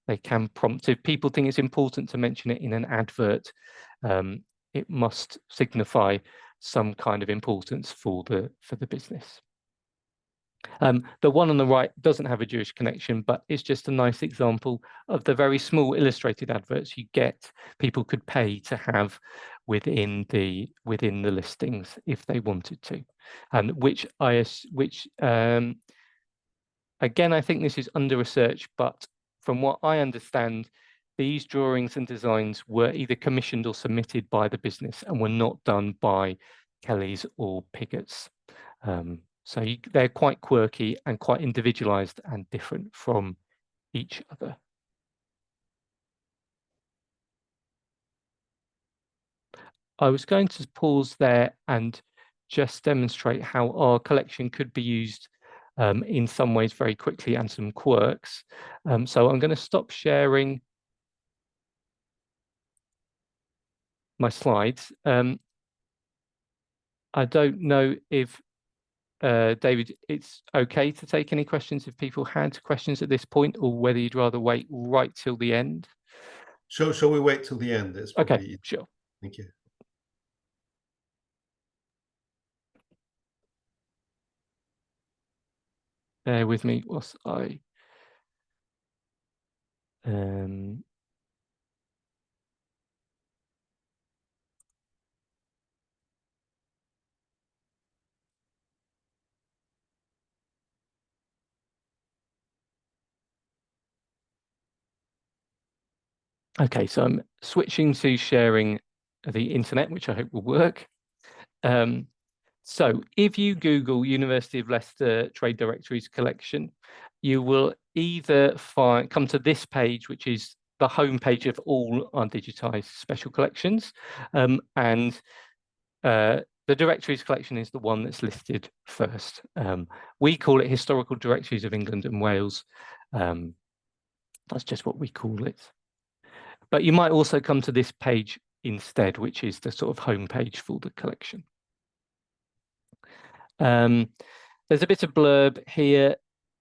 they can prompt. If people think it's important to mention it in an advert, it must signify some kind of importance for the business. The one on the right doesn't have a Jewish connection, but it's just a nice example of the very small illustrated adverts you get. People could pay to have within the listings if they wanted to, and which again, I think this is under research, but from what I understand, these drawings and designs were either commissioned or submitted by the business and were not done by Kellys or Pigotts. So they're quite quirky and quite individualized and different from each other. I was going to pause there and just demonstrate how our collection could be used in some ways very quickly, and some quirks. So I'm going to stop sharing my slides. I don't know if David, it's okay to take any questions if people had questions at this point, or whether you'd rather wait right till the end. Shall we wait till the end? It's probably okay, sure. Thank you. Bear with me whilst I okay, so I'm switching to sharing the internet, which I hope will work. So if you Google University of Leicester Trade Directories collection, you will either come to this page, which is the home page of all our digitized special collections. And the Directories collection is the one that's listed first. We call it Historical Directories of England and Wales. That's just what we call it. But you might also come to this page instead, which is the sort of home page for the collection. There's a bit of blurb here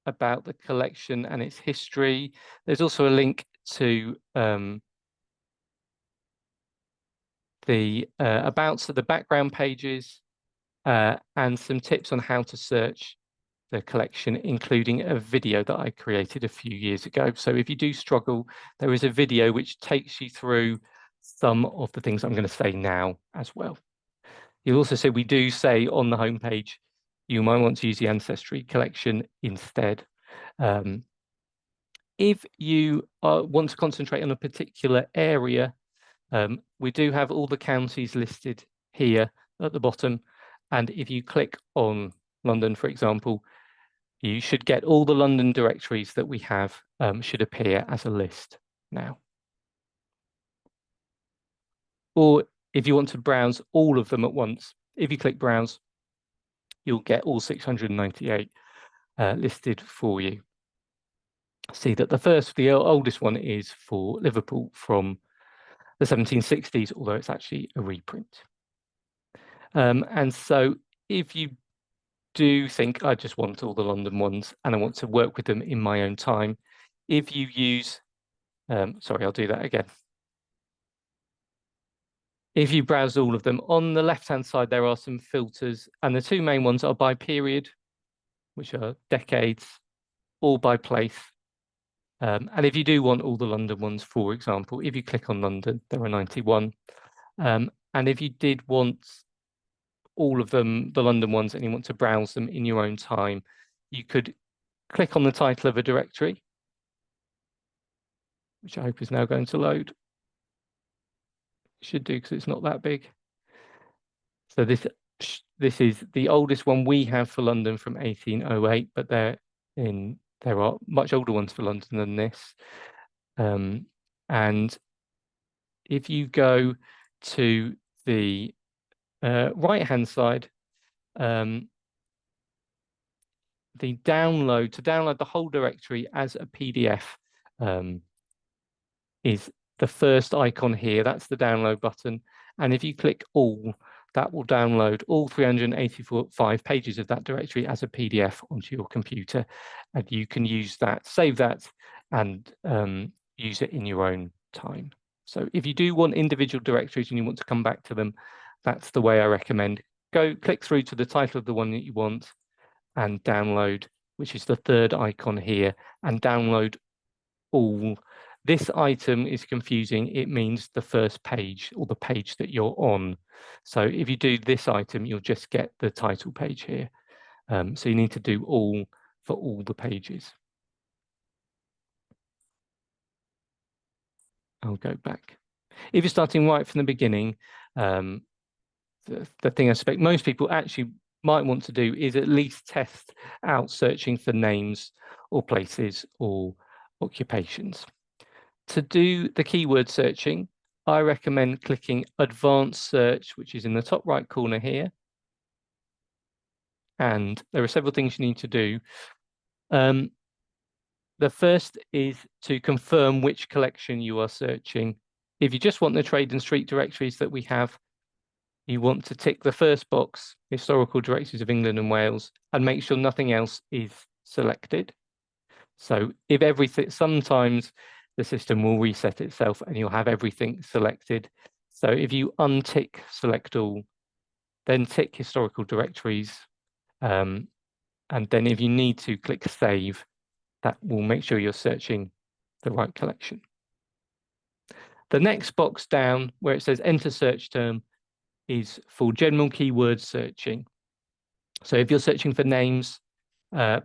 about the collection and its history. There's also a link to the abouts of the background pages and some tips on how to search the collection, including a video that I created a few years ago. So if you do struggle, there is a video which takes you through some of the things I'm going to say now as well. You'll also see we do say on the homepage, you might want to use the Ancestry collection instead. If you want to concentrate on a particular area, we do have all the counties listed here at the bottom. And if you click on London, for example, You should get all the London directories that we have should appear as a list now. Or if you want to browse all of them at once, if you click browse, you'll get all 698 listed for you. See that the oldest one is for Liverpool from the 1760s, although it's actually a reprint. And so if you do think I just want all the London ones and I want to work with them in my own time, if you use, sorry, I'll do that again. If you browse all of them, on the left-hand side, there are some filters, and the two main ones are by period, which are decades, or by place. And if you do want all the London ones, for example, if you click on London, there are 91. And if you did want all of them, the London ones, and you want to browse them in your own time, you could click on the title of a directory, which I hope is now going to load. Should do, because it's not that big. So this is the oldest one we have for London from 1808, but there are much older ones for London than this. And if you go to the right-hand side, to download the whole directory as a PDF is the first icon here. That's the download button. And if you click all, that will download all 385 pages of that directory as a PDF onto your computer. And you can use that, save that, and use it in your own time. So if you do want individual directories and you want to come back to them, that's the way I recommend. Go click through to the title of the one that you want and download, which is the third icon here, and download all. This item is confusing. It means the first page or the page that you're on. So if you do this item, you'll just get the title page here. So you need to do all for all the pages. I'll go back. If you're starting right from the beginning, the thing I suspect most people actually might want to do is at least test out searching for names or places or occupations. To do the keyword searching, I recommend clicking Advanced Search, which is in the top right corner here. And there are several things you need to do. The first is to confirm which collection you are searching. If you just want the trade and street directories that we have, you want to tick the first box, Historical Directories of England and Wales, and make sure nothing else is selected. So if everything, sometimes the system will reset itself and you'll have everything selected. So if you untick select all, then tick historical directories, and then if you need to, click save. That will make sure you're searching the right collection. The next box down where it says enter search term is for general keyword searching. So if you're searching for names,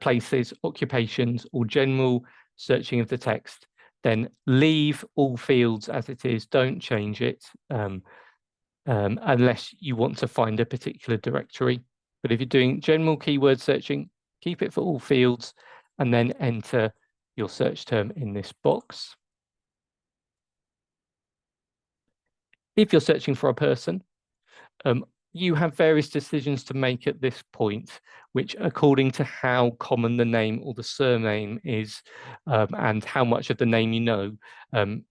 places, occupations, or general searching of the text, then leave all fields as it is, don't change it unless you want to find a particular directory. But if you're doing general keyword searching, keep it for all fields and then enter your search term in this box. If you're searching for a person, you have various decisions to make at this point, which according to how common the name or the surname is and how much of the name you know,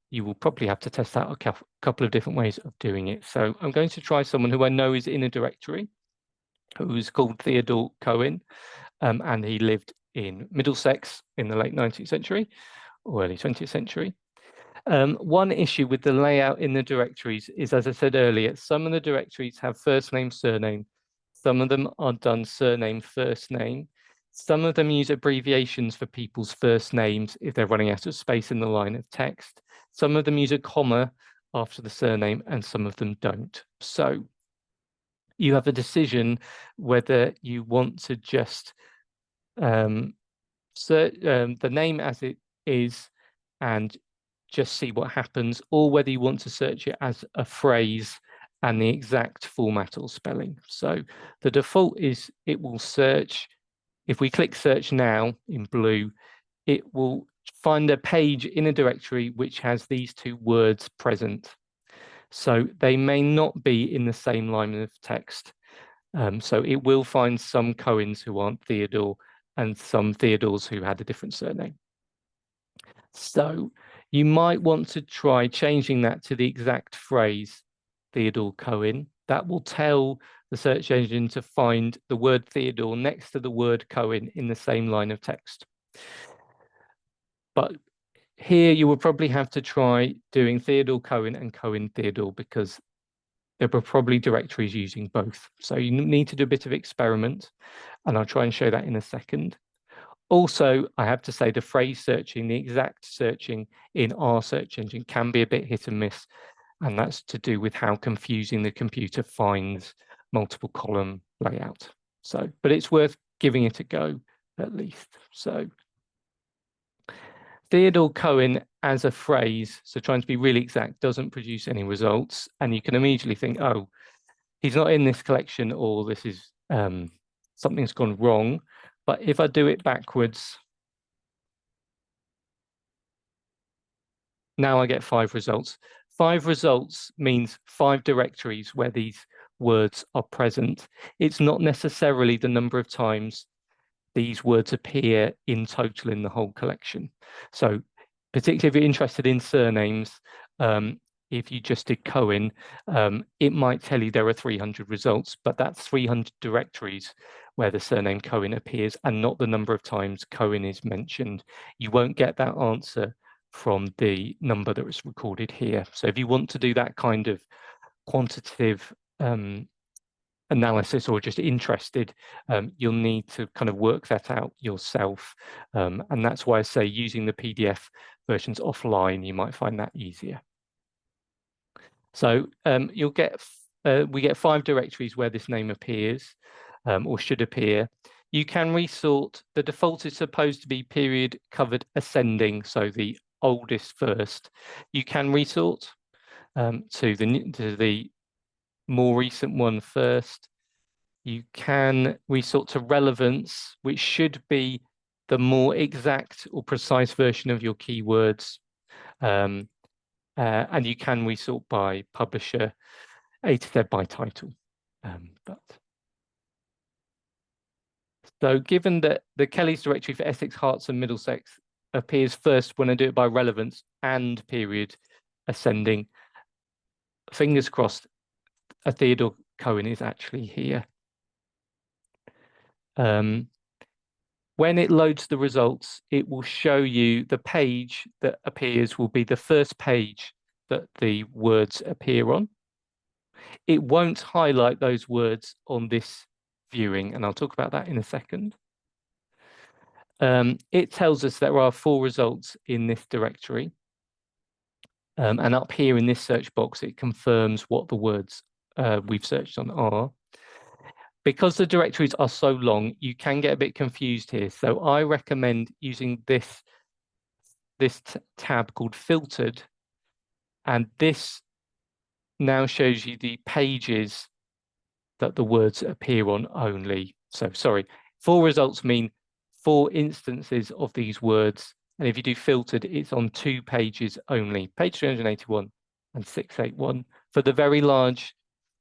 you will probably have to test out a couple of different ways of doing it. So I'm going to try someone who I know is in a directory, who's called Theodore Cohen, and he lived in Middlesex in the late 19th century or early 20th century. One issue with the layout in the directories is, as I said earlier, some of the directories have first name, surname. Some of them are done surname, first name. Some of them use abbreviations for people's first names if they're running out of space in the line of text. Some of them use a comma after the surname and some of them don't. So you have a decision whether you want to just search the name as it is and just see what happens, or whether you want to search it as a phrase and the exact format or spelling. So the default is it will search If we click search now in blue, it will find a page in a directory which has these two words present. So they may not be in the same line of text. So it will find some Cohens who aren't Theodore and some Theodores who had a different surname. So you might want to try changing that to the exact phrase Theodore Cohen. That will tell the search engine to find the word Theodore next to the word Cohen in the same line of text. But here you will probably have to try doing Theodore Cohen and Cohen Theodore, because there were probably directories using both. So you need to do a bit of experiment, and I'll try and show that in a second. Also, I have to say the phrase searching, the exact searching in our search engine can be a bit hit and miss, and that's to do with how confusing the computer finds multiple column layout. So, but it's worth giving it a go at least. So Theodore Cohen as a phrase, so trying to be really exact, doesn't produce any results. And you can immediately think, oh, he's not in this collection, or this is something's gone wrong. But if I do it backwards, now I get 5 results. 5 results means 5 directories where these words are present. It's not necessarily the number of times these words appear in total in the whole collection. So particularly if you're interested in surnames, if you just did Cohen, it might tell you there are 300 results, but that's 300 directories where the surname Cohen appears and not the number of times Cohen is mentioned. You won't get that answer from the number that was recorded here. So if you want to do that kind of quantitative analysis, or just interested, you'll need to kind of work that out yourself. And that's why I say using the PDF versions offline, you might find that easier. So you'll get, we get 5 directories where this name appears, or should appear. You can resort. The default is supposed to be period covered ascending, so the oldest first. You can resort to the more recent one first. You can resort to relevance, which should be the more exact or precise version of your keywords. And you can resort by publisher, A to Z by title. So given that the Kelly's directory for Essex, Herts and Middlesex appears first when I do it by relevance and period ascending, fingers crossed, a Theodore Cohen is actually here. When it loads the results, it will show you the page that appears will be the first page that the words appear on. It won't highlight those words on this viewing, and I'll talk about that in a second. It tells us there are 4 results in this directory. And up here in this search box, it confirms what the words we've searched on are. Because the directories are so long, you can get a bit confused here. So I recommend using this tab called Filtered. And this now shows you the pages that the words appear on only. So sorry, 4 results mean 4 instances of these words. And if you do filtered, it's on 2 pages only, page 381 and 681. For the very large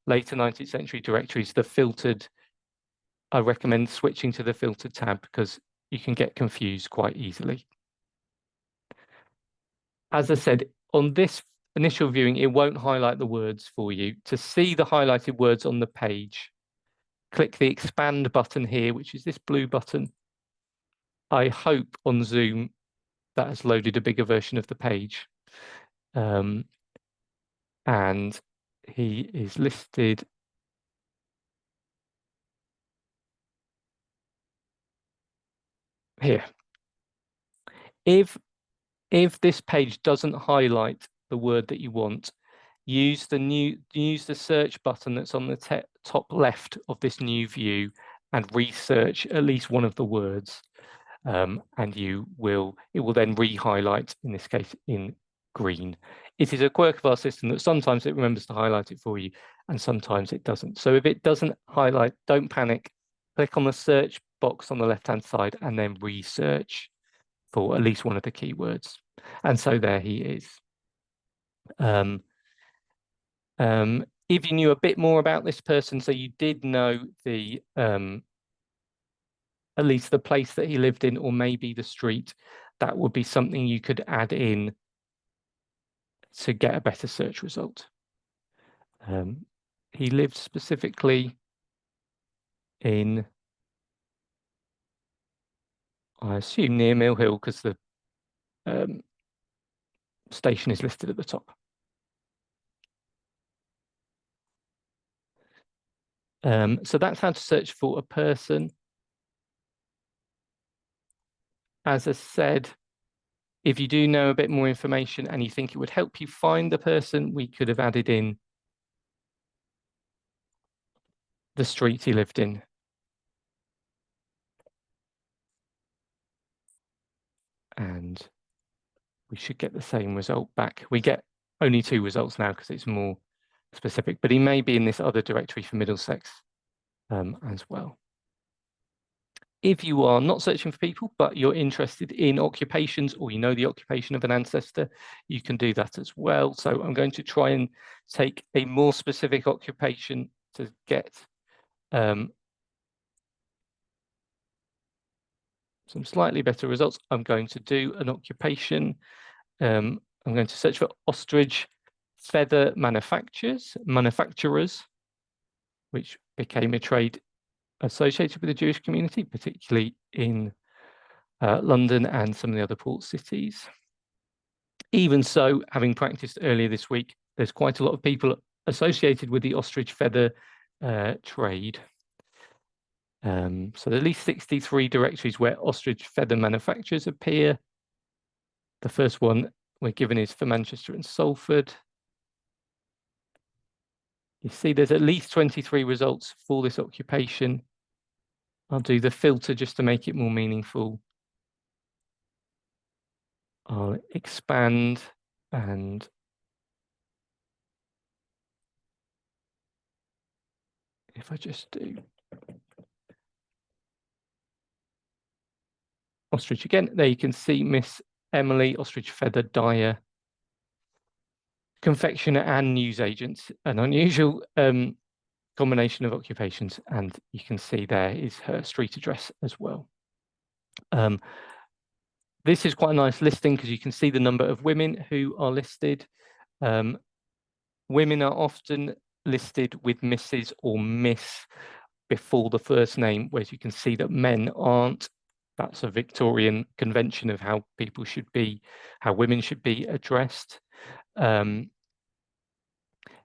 later 19th century directories, the filtered, I recommend switching to the filtered tab because you can get confused quite easily. As I said, on this initial viewing, it won't highlight the words for you. To see the highlighted words on the page, click the expand button here, which is this blue button. I hope on Zoom that has loaded a bigger version of the page. And he is listed here. If this page doesn't highlight the word that you want, use the search button that's on the top left of this new view and research at least one of the words, and it will then re-highlight, in this case in green. It is a quirk of our system that sometimes it remembers to highlight it for you and sometimes it doesn't. So if it doesn't highlight, don't panic. Click on the search box on the left-hand side and then research for at least one of the keywords. And so there he is. If you knew a bit more about this person, so you did know the at least the place that he lived in, or maybe the street, that would be something you could add in to get a better search result. He lived specifically in, I assume, near Mill Hill, because the station is listed at the top. So that's how to search for a person. As I said, if you do know a bit more information and you think it would help you find the person, we could have added in the street he lived in. And we should get the same result back. We get only 2 results now because it's more specific, but he may be in this other directory for Middlesex as well. If you are not searching for people, but you're interested in occupations, or you know the occupation of an ancestor, you can do that as well. So I'm going to try and take a more specific occupation to get some slightly better results. I'm going to do an occupation. I'm going to search for ostrich feather manufacturers, which became a trade associated with the Jewish community, particularly in London and some of the other port cities. Even so, having practiced earlier this week, there's quite a lot of people associated with the ostrich feather trade. So there are at least 63 directories where ostrich feather manufacturers appear. The first one we're given is for Manchester and Salford. You see there's at least 23 results for this occupation. I'll do the filter just to make it more meaningful. I'll expand, and if I just do ostrich again, there you can see Miss Emily, ostrich feather dyer, confectioner and newsagent, an unusual combination of occupations, and you can see there is her street address as well. This is quite a nice listing because you can see the number of women who are listed. Women are often listed with Mrs. or Miss before the first name, whereas you can see that men aren't. That's a Victorian convention of how people should be, how women should be addressed. You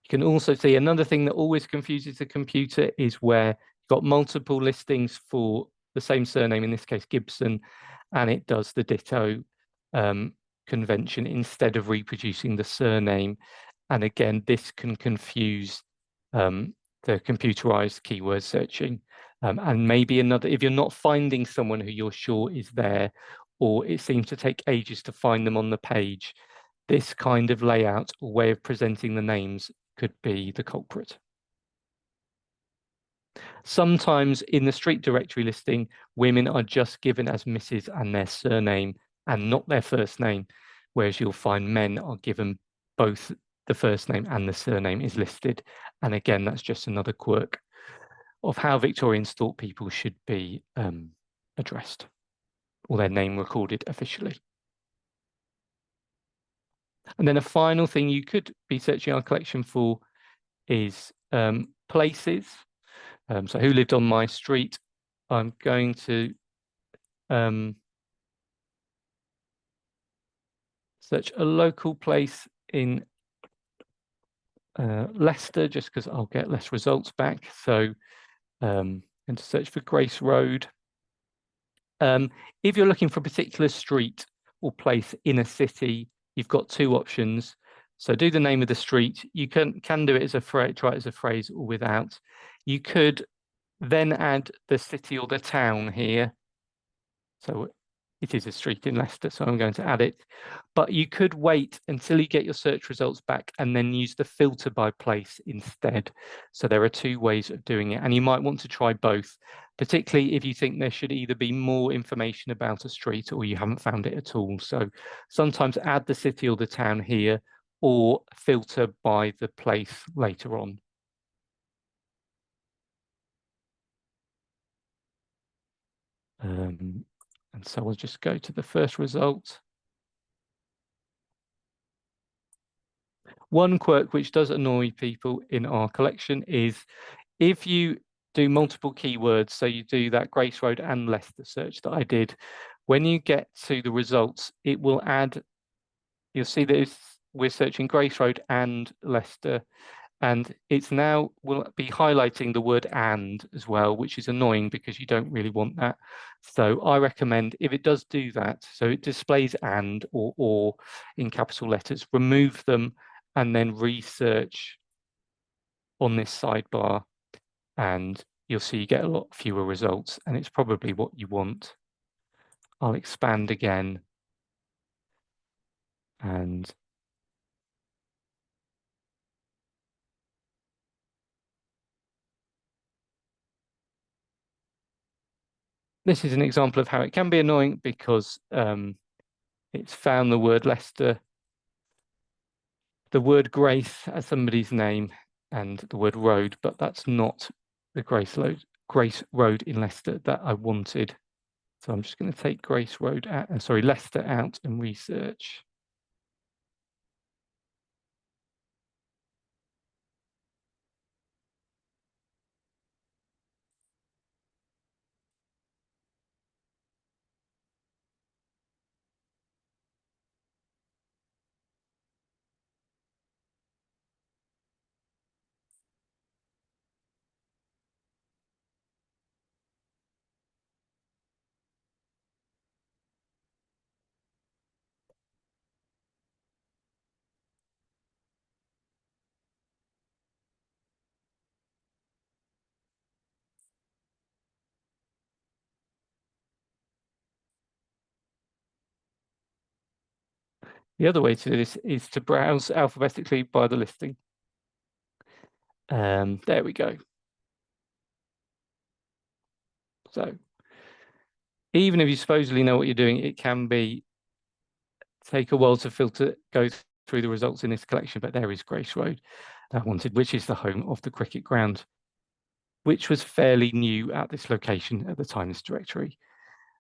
can also see another thing that always confuses the computer is where you've got multiple listings for the same surname, in this case Gibson, and it does the ditto convention instead of reproducing the surname. And again, this can confuse the computerized keyword searching. And maybe another, if you're not finding someone who you're sure is there, or it seems to take ages to find them on the page, this kind of layout or way of presenting the names could be the culprit. Sometimes in the street directory listing, women are just given as Mrs. and their surname and not their first name, whereas you'll find men are given both the first name and the surname is listed. And again, that's just another quirk of how Victorians thought people should be addressed, or their name recorded officially. And then a final thing you could be searching our collection for is places. So who lived on my street? I'm going to search a local place in Leicester, just because I'll get less results back. So and to search for Grace Road. If you're looking for a particular street or place in a city, you've got 2 options. So do the name of the street. You can do it as a phrase, try it as a phrase or without. You could then add the city or the town here. So it is a street in Leicester, so I'm going to add it. But you could wait until you get your search results back and then use the filter by place instead. So there are two ways of doing it, and you might want to try both, particularly if you think there should either be more information about a street or you haven't found it at all. So sometimes add the city or the town here, or filter by the place later on. And so I'll just go to the first result. One quirk which does annoy people in our collection is if you do multiple keywords, so you do that Grace Road and Leicester search that I did, when you get to the results, it will add, you'll see that we're searching Grace Road and Leicester, and it's now will be highlighting the word "and" as well, which is annoying because you don't really want that. So I recommend, if it does do that, so it displays "and" or in capital letters, remove them and then research on this sidebar, and you'll see you get a lot fewer results, and it's probably what you want. I'll expand again, and this is an example of how it can be annoying because it's found the word Leicester, the word Grace as somebody's name, and the word road, but that's not the Grace Road in Leicester that I wanted. So I'm just going to take Grace Road out, Leicester out and research. The other way to do this is to browse alphabetically by the listing. There we go. So even if you supposedly know what you're doing, it can take a while to go through the results in this collection, but there is Grace Road that I wanted, which is the home of the cricket ground, which was fairly new at this location at the time this directory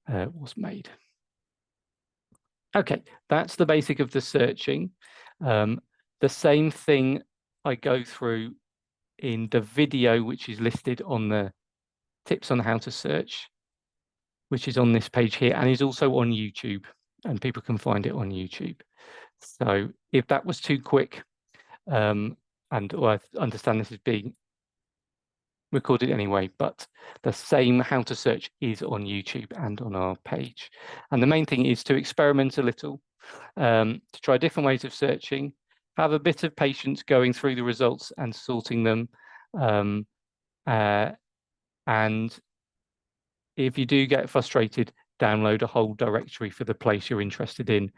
was made. Okay, that's the basic of the searching. The same thing I go through in the video, which is listed on the tips on how to search, which is on this page here, and is also on YouTube, and people can find it on YouTube. So if that was too quick, I understand this is being recorded anyway, but the same how to search is on YouTube and on our page. And the main thing is to experiment a little, to try different ways of searching, have a bit of patience going through the results and sorting them. And if you do get frustrated, download a whole directory for the place you're interested in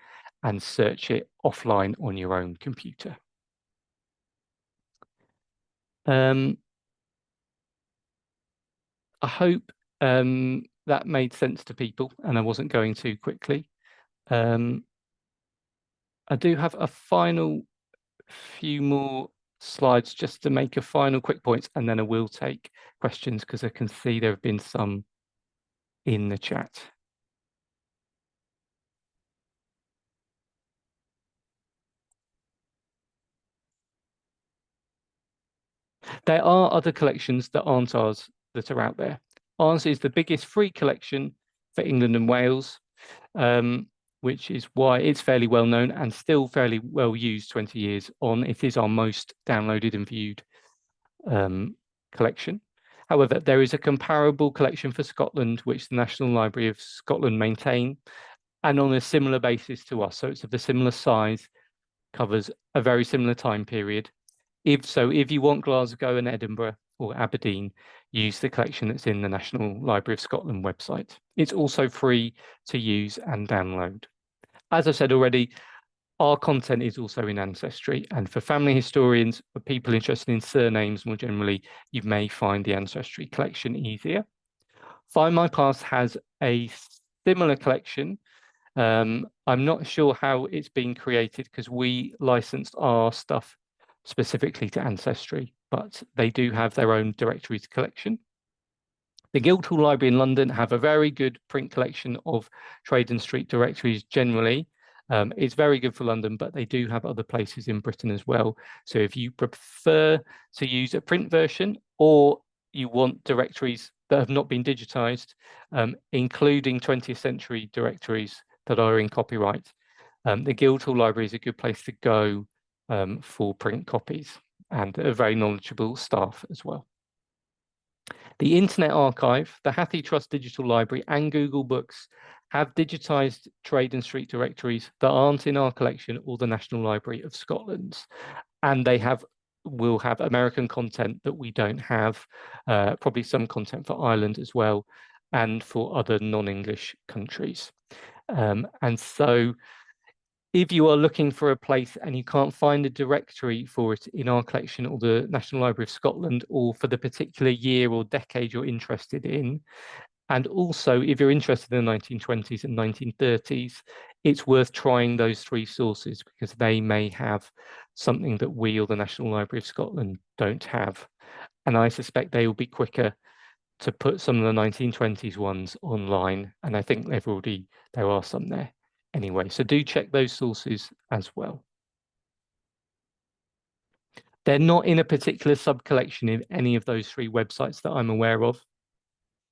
and search it offline on your own computer. I hope that made sense to people and I wasn't going too quickly. I do have a final few more slides just to make a final quick points, and then I will take questions because I can see there have been some in the chat. There are other collections that aren't ours that are out there. Ours is the biggest free collection for England and Wales, which is why it's fairly well known and still fairly well used 20 years on. It is our most downloaded and viewed collection. However, there is a comparable collection for Scotland, which the National Library of Scotland maintain, and on a similar basis to us. So it's of a similar size, covers a very similar time period. If you want Glasgow and Edinburgh or Aberdeen, use the collection that's in the National Library of Scotland website. It's also free to use and download. As I said already, our content is also in Ancestry, and for family historians, for people interested in surnames more generally, you may find the Ancestry collection easier. Find My Past has a similar collection. I'm not sure how it's been created because we licensed our stuff specifically to Ancestry, but they do have their own Directories collection. The Guildhall Library in London have a very good print collection of trade and street directories generally. It's very good for London, but they do have other places in Britain as well. So if you prefer to use a print version or you want directories that have not been digitized, including 20th century directories that are in copyright, the Guildhall Library is a good place to go for print copies, and a very knowledgeable staff as well. The Internet Archive, the Hathi Trust Digital Library, and Google Books have digitized trade and street directories that aren't in our collection or the National Library of Scotland's, and they will have American content that we don't have, probably some content for Ireland as well, and for other non-English countries. And so if you are looking for a place and you can't find a directory for it in our collection or the National Library of Scotland, or for the particular year or decade you're interested in, and also if you're interested in the 1920s and 1930s, it's worth trying those three sources because they may have something that we or the National Library of Scotland don't have. And I suspect they will be quicker to put some of the 1920s ones online. And I think there are some there. Anyway, so do check those sources as well. They're not in a particular sub-collection in any of those three websites that I'm aware of,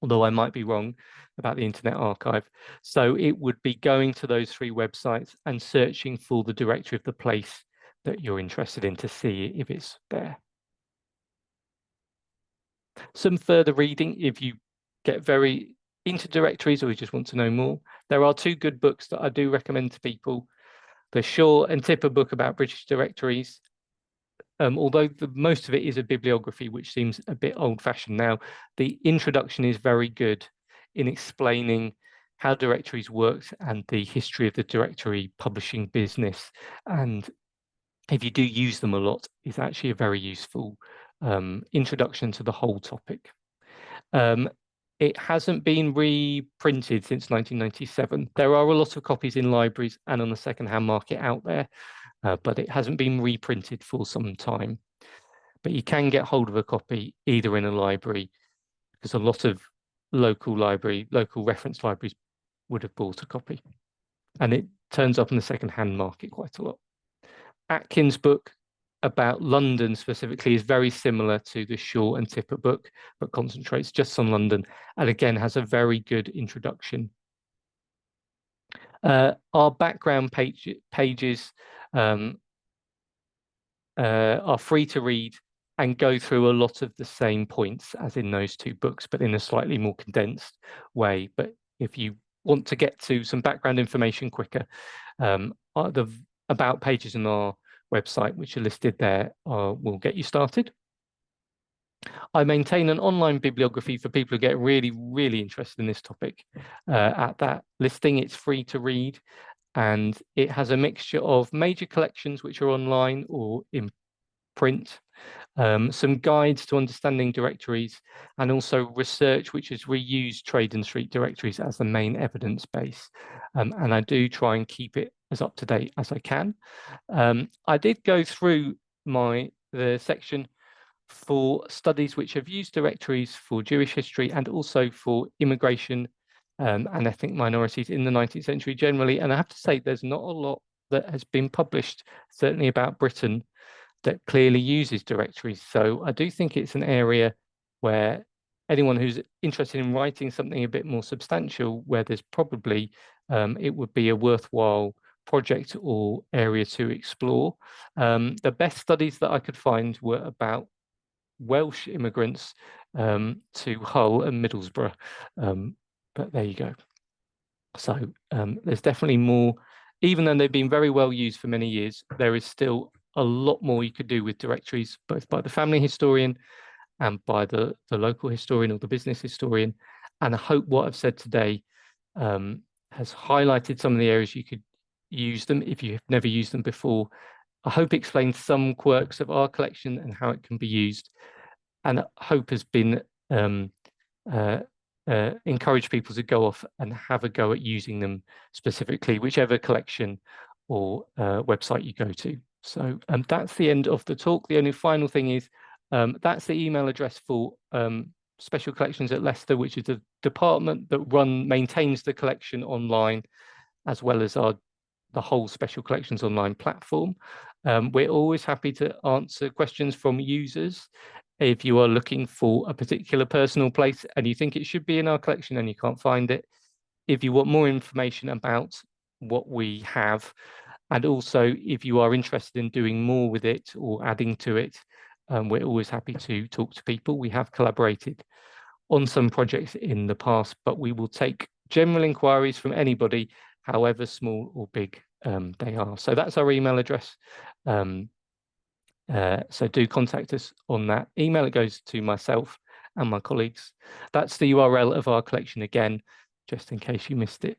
although I might be wrong about the Internet Archive. So it would be going to those three websites and searching for the directory of the place that you're interested in to see if it's there. Some further reading if you get very into directories or you just want to know more. There are two good books that I do recommend to people. The Shaw and Tipper book about British directories, although most of it is a bibliography, which seems a bit old-fashioned now, the introduction is very good in explaining how directories worked and the history of the directory publishing business. And if you do use them a lot, it's actually a very useful introduction to the whole topic. It hasn't been reprinted since 1997. There are a lot of copies in libraries and on the second-hand market out there, but it hasn't been reprinted for some time. But you can get hold of a copy either in a library, because a lot of local reference libraries would have bought a copy. And it turns up in the second-hand market quite a lot. Atkins' book about London specifically is very similar to the Shaw and Tipper book, but concentrates just on London, and again has a very good introduction. Our background pages are free to read and go through a lot of the same points as in those two books, but in a slightly more condensed way. But if you want to get to some background information quicker, the about pages on our website, which are listed there, will get you started. I maintain an online bibliography for people who get really, really interested in this topic. At that listing, it's free to read, and it has a mixture of major collections which are online or in print, some guides to understanding directories, and also research which has reused trade and street directories as the main evidence base. And I do try and keep it as up to date as I can. I did go through the section for studies which have used directories for Jewish history and also for immigration and ethnic minorities in the 19th century generally. And I have to say, there's not a lot that has been published, certainly about Britain, that clearly uses directories. So I do think it's an area where anyone who's interested in writing something a bit more substantial, where there's probably, it would be a worthwhile project or area to explore. The best studies that I could find were about Welsh immigrants to Hull and Middlesbrough, but there you go. So there's definitely more, even though they've been very well used for many years, there is still a lot more you could do with directories, both by the family historian and by the local historian or the business historian. And I hope what I've said today has highlighted some of the areas you could use them if you've never used them before. I hope it explains some quirks of our collection and how it can be used. And I hope has been encourage people to go off and have a go at using them specifically, whichever collection or website you go to. So that's the end of the talk. The only final thing is that's the email address for Special Collections at Leicester, which is the department that maintains the collection online, as well as the whole Special Collections online platform. We're always happy to answer questions from users. If you are looking for a particular personal place and you think it should be in our collection and you can't find it, if you want more information about what we have, and also if you are interested in doing more with it or adding to it, we're always happy to talk to people. We have collaborated on some projects in the past, but we will take general inquiries from anybody, however small or big they are. So that's our email address. So do contact us on that email. It goes to myself and my colleagues. That's the URL of our collection again, just in case you missed it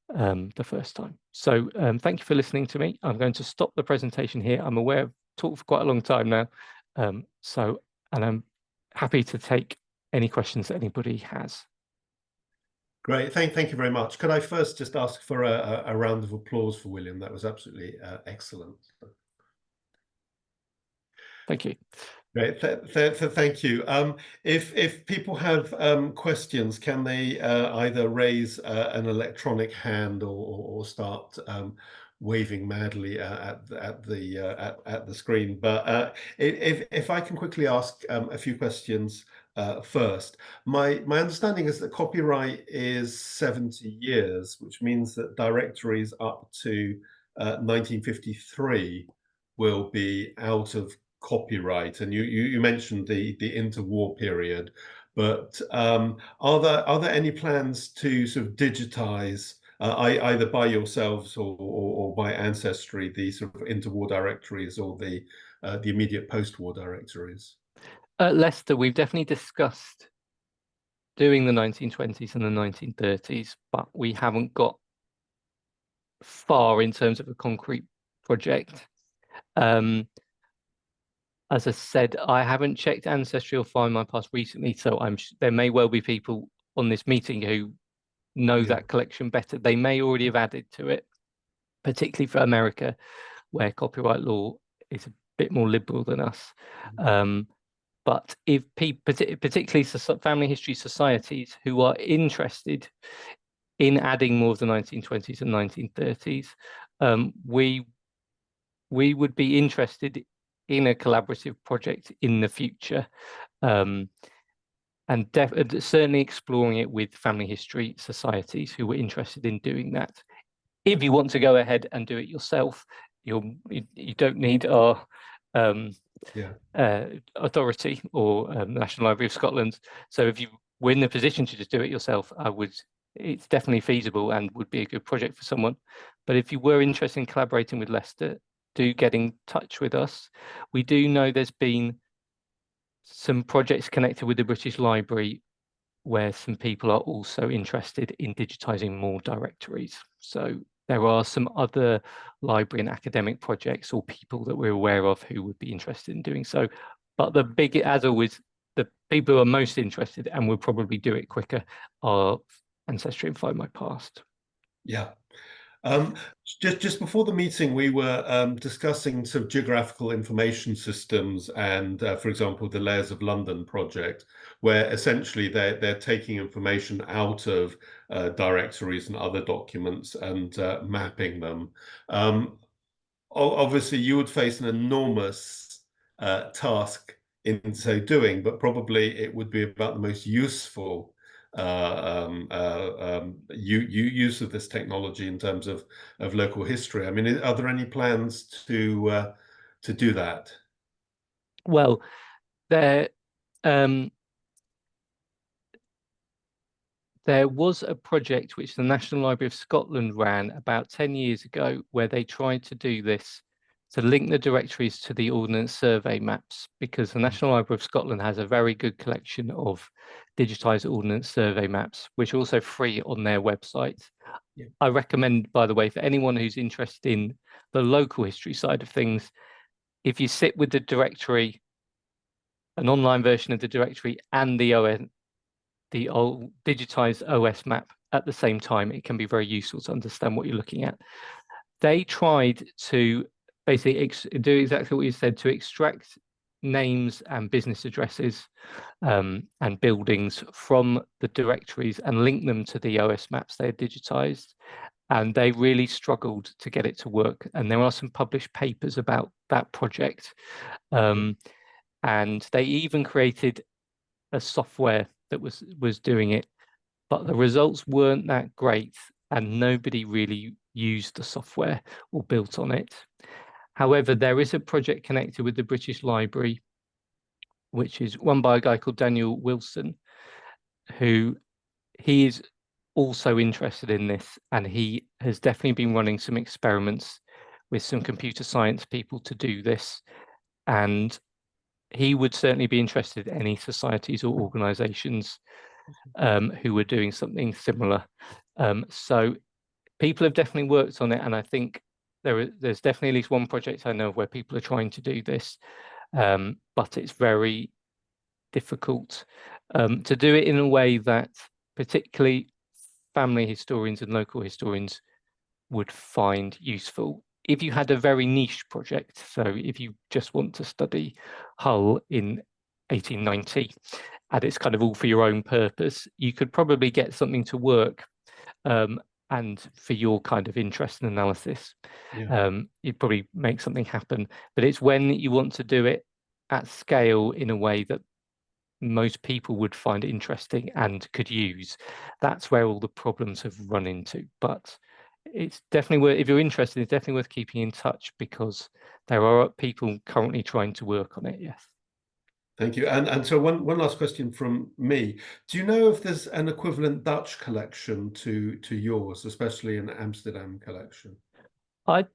the first time. So thank you for listening to me. I'm going to stop the presentation here. I'm aware I've talked for quite a long time now. And I'm happy to take any questions that anybody has. Great, thank you very much. Could I first just ask for a round of applause for William? That was absolutely excellent. Thank you. Great, thank you. If people have questions, can they either raise an electronic hand or start waving madly at the screen? But if I can quickly ask a few questions first. My understanding is that copyright is 70 years, which means that directories up to 1953 will be out of copyright. And you mentioned the interwar period, but are there any plans to sort of digitize either by yourselves or by Ancestry the sort of interwar directories or the immediate post-war directories? At Leicester, we've definitely discussed doing the 1920s and the 1930s, but we haven't got far in terms of a concrete project. As I said, I haven't checked Ancestry or Find My Past recently, so there may well be people on this meeting who know that collection better. They may already have added to it, particularly for America, where copyright law is a bit more liberal than us. But if people, particularly family history societies who are interested in adding more of the 1920s and 1930s, we would be interested in a collaborative project in the future, and certainly exploring it with family history societies who were interested in doing that. If you want to go ahead and do it yourself, you don't need our authority or National Library of Scotland. So if you were in the position to just do it yourself, it's definitely feasible and would be a good project for someone. But if you were interested in collaborating with Leicester, do get in touch with us. We do know there's been some projects connected with the British Library where some people are also interested in digitizing more directories. So there are some other library and academic projects or people that we're aware of who would be interested in doing so. But as always, the people who are most interested and will probably do it quicker are Ancestry and Find My Past. Yeah. Just before the meeting, we were discussing sort of geographical information systems and, for example, the Layers of London project, where essentially they're taking information out of directories and other documents and mapping them. Obviously, you would face an enormous task in so doing, but probably it would be about the most useful use of this technology in terms of local history. I mean, are there any plans to do that? Well, there was a project which the National Library of Scotland ran about 10 years ago where they tried to do this to link the directories to the Ordnance Survey maps, because the National Library of Scotland has a very good collection of digitised Ordnance Survey maps, which are also free on their website. Yeah. I recommend, by the way, for anyone who's interested in the local history side of things, if you sit with the directory, an online version of the directory and the old digitized OS map at the same time, it can be very useful to understand what you're looking at. They tried to basically do exactly what you said, to extract names and business addresses and buildings from the directories and link them to the OS maps they had digitized. And they really struggled to get it to work. And there are some published papers about that project. And they even created a software that was doing it, but the results weren't that great, and nobody really used the software or built on it. However, there is a project connected with the British Library, which is run by a guy called Daniel Wilson, who he is also interested in this, and he has definitely been running some experiments with some computer science people to do this. And he would certainly be interested in any societies or organizations who were doing something similar. So people have definitely worked on it, and I think there's definitely at least one project I know of where people are trying to do this, but it's very difficult to do it in a way that particularly family historians and local historians would find useful. If you had a very niche project, so if you just want to study Hull in 1890 and it's kind of all for your own purpose, you could probably get something to work and for your kind of interest and analysis. You'd probably make something happen. But it's when you want to do it at scale in a way that most people would find interesting and could use, that's where all the problems have run into. But it's definitely worth, if you're interested, it's definitely worth keeping in touch, because there are people currently trying to work on it. Yes. Thank you. And so one last question from me. Do you know if there's an equivalent Dutch collection to yours, especially an Amsterdam collection? I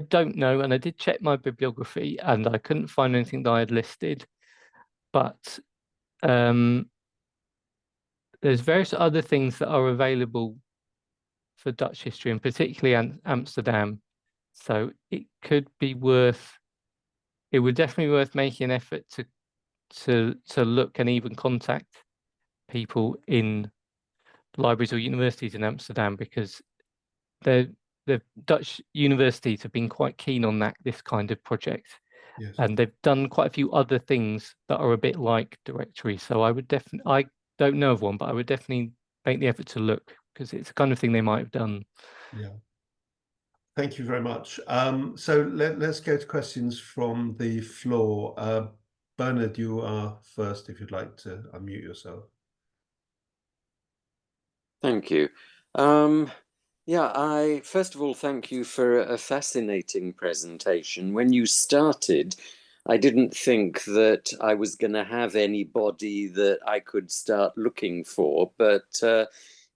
don't know, and I did check my bibliography and I couldn't find anything that I had listed, but there's various other things that are available for Dutch history, and particularly Amsterdam. So it could be worth, it would definitely be worth making an effort to look and even contact people in libraries or universities in Amsterdam, because the Dutch universities have been quite keen on this kind of project. Yes. And they've done quite a few other things that are a bit like Directories. So I would definitely, I don't know of one, but I would definitely make the effort to look, because it's the kind of thing they might have done. Yeah. Thank you very much. So let's go to questions from the floor. Bernard, you are first, if you'd like to unmute yourself. Thank you. Yeah, I first of all thank you for a fascinating presentation. When you started, I didn't think that I was going to have anybody that I could start looking for, but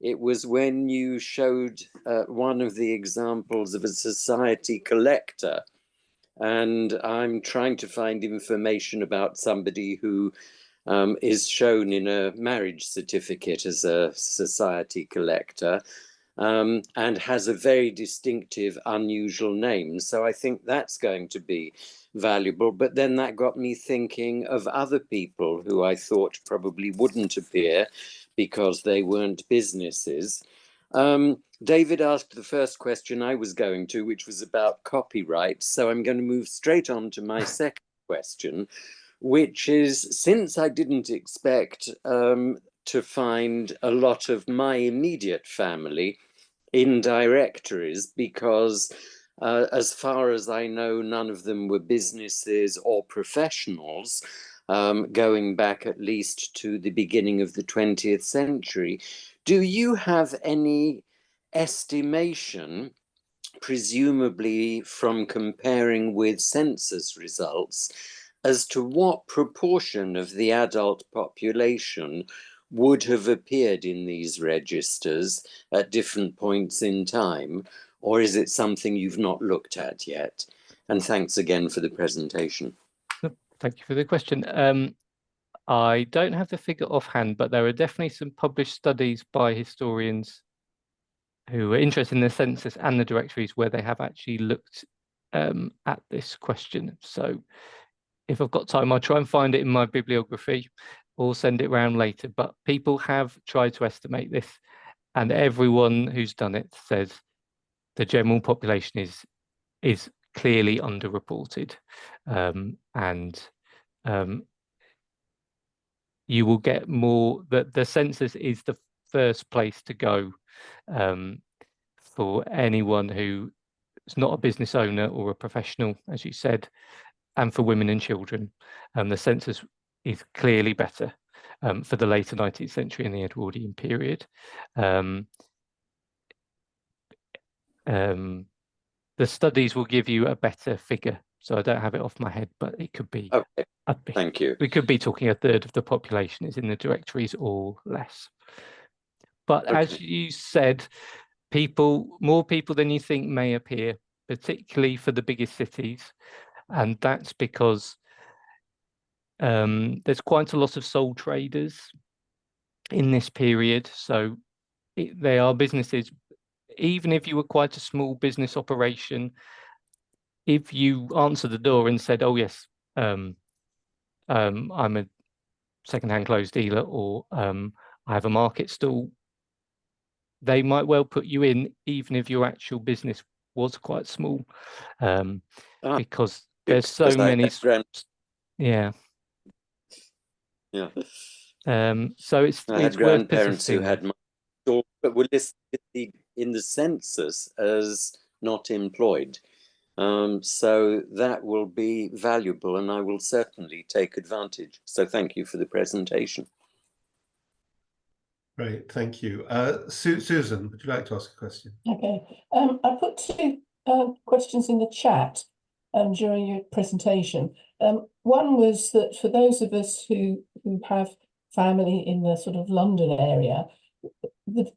it was when you showed one of the examples of a society collector, and I'm trying to find information about somebody who is shown in a marriage certificate as a society collector, and has a very distinctive, unusual name. So I think that's going to be valuable. But then that got me thinking of other people who I thought probably wouldn't appear because they weren't businesses. David asked the first question I was going to, which was about copyright. So I'm going to move straight on to my second question, which is, since I didn't expect to find a lot of my immediate family in directories, because as far as I know, none of them were businesses or professionals, going back at least to the beginning of the 20th century. Do you have any estimation, presumably from comparing with census results, as to what proportion of the adult population would have appeared in these registers at different points in time? Or is it something you've not looked at yet? And thanks again for the presentation. Thank you for the question. I don't have the figure offhand, but there are definitely some published studies by historians who are interested in the census and the directories where they have actually looked at this question. So if I've got time, I'll try and find it in my bibliography or send it around later. But people have tried to estimate this, and everyone who's done it says the general population is clearly underreported, and you will get more. The census is the first place to go for anyone who is not a business owner or a professional, as you said, and for women and children. The census is clearly better for the later 19th century and the Edwardian period. The studies will give you a better figure, so I don't have it off my head, but it could be. Okay, thank you. We could be talking a third of the population is in the directories or less. But as you said, more people than you think may appear, particularly for the biggest cities, and that's because there's quite a lot of sole traders in this period. So they are businesses. Even if you were quite a small business operation, if you answered the door and said, "Oh yes, I'm a second-hand clothes dealer," or "I have a market stall," they might well put you in, even if your actual business was quite small, because there's so many. Yeah. So it's worth grandparents who persisting. had my store, but were listed in the census as not employed. So that will be valuable, and I will certainly take advantage. So thank you for the presentation. Great, thank you. Susan, would you like to ask a question? Okay, I put two questions in the chat during your presentation. One was that for those of us who have family in the sort of London area,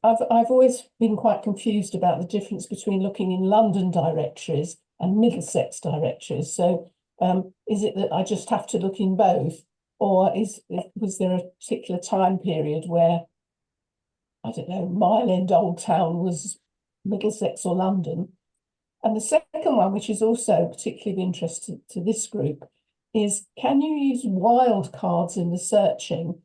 I've always been quite confused about the difference between looking in London directories and Middlesex directories. So is it that I just have to look in both, or was there a particular time period where, I don't know, Mile End Old Town was Middlesex or London? And the second one, which is also particularly of interest to this group, is can you use wildcards in the searching?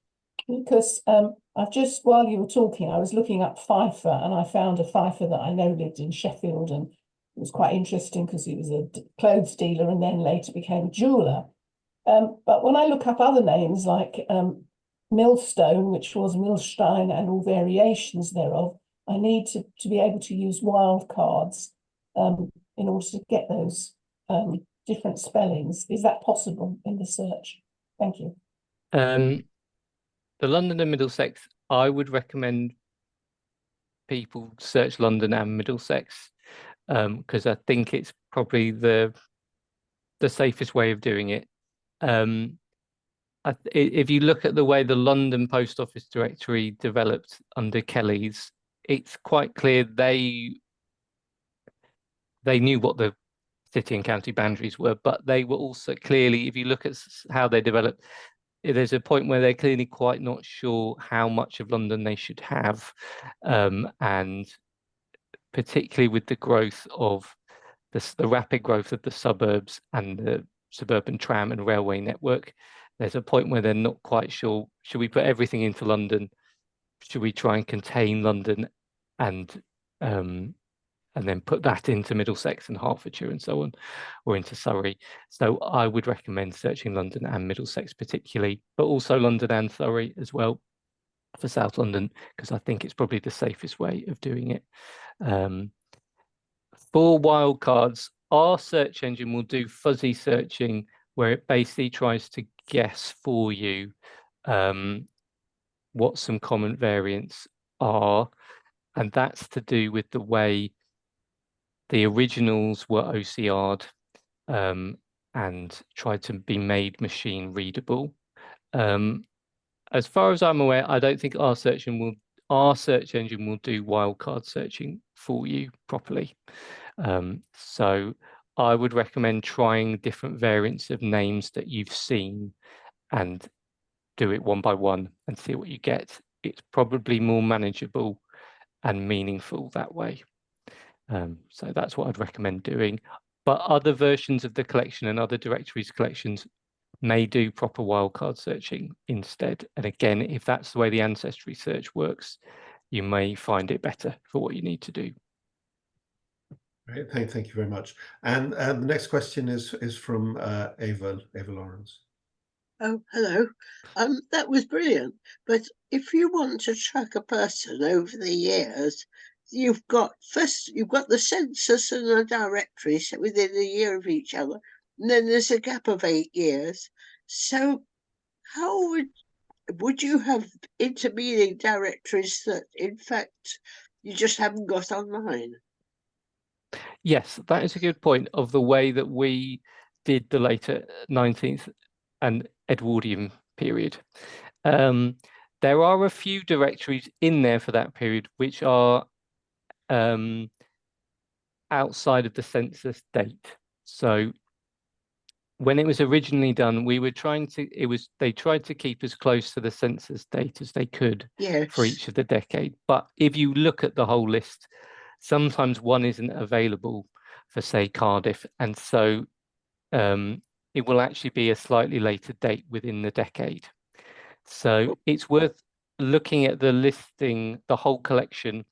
Because I've just, while you were talking, I was looking up Pfeiffer, and I found a Pfeiffer that I know lived in Sheffield, and it was quite interesting because he was a clothes dealer and then later became a jeweller. But when I look up other names like Millstone, which was Millstein, and all variations thereof, I need to be able to use wildcards in order to get those different spellings. Is that possible in the search? Thank you. The London and Middlesex, I would recommend people search London and Middlesex because I think it's probably the safest way of doing it. If you look at the way the London Post Office Directory developed under Kelly's, it's quite clear they knew what the city and county boundaries were, but they were also clearly, if you look at how they developed, there's a point where they're clearly quite not sure how much of London they should have, and particularly with the growth of the rapid growth of the suburbs and the suburban tram and railway network, there's a point where they're not quite sure, should we put everything into London? Should we try and contain London and then put that into Middlesex and Hertfordshire and so on, or into Surrey? So I would recommend searching London and Middlesex particularly, but also London and Surrey as well for South London, because I think it's probably the safest way of doing it. For wildcards, our search engine will do fuzzy searching, where it basically tries to guess for you what some common variants are, and that's to do with the way the originals were OCR'd and tried to be made machine readable. As far as I'm aware, I don't think our search engine will do wildcard searching for you properly. So I would recommend trying different variants of names that you've seen and do it one by one and see what you get. It's probably more manageable and meaningful that way. So that's what I'd recommend doing. But other versions of the collection and other directories collections may do proper wildcard searching instead. And again, if that's the way the ancestry search works, you may find it better for what you need to do. Great, thank you very much. And the next question is from Ava Lawrence. Oh, hello. That was brilliant. But if you want to track a person over the years, you've got the census and the directories within a year of each other, and then there's a gap of 8 years. So how would you have intervening directories that in fact you just haven't got online? Yes, that is a good point of the way that we did the later 19th and Edwardian period. There are a few directories in there for that period which are outside of the census date. So when it was originally done, we were they tried to keep as close to the census date as they could for each of the decade. But if you look at the whole list, sometimes one isn't available for, say, Cardiff, and so it will actually be a slightly later date within the decade. So it's worth looking at the listing, the whole collection,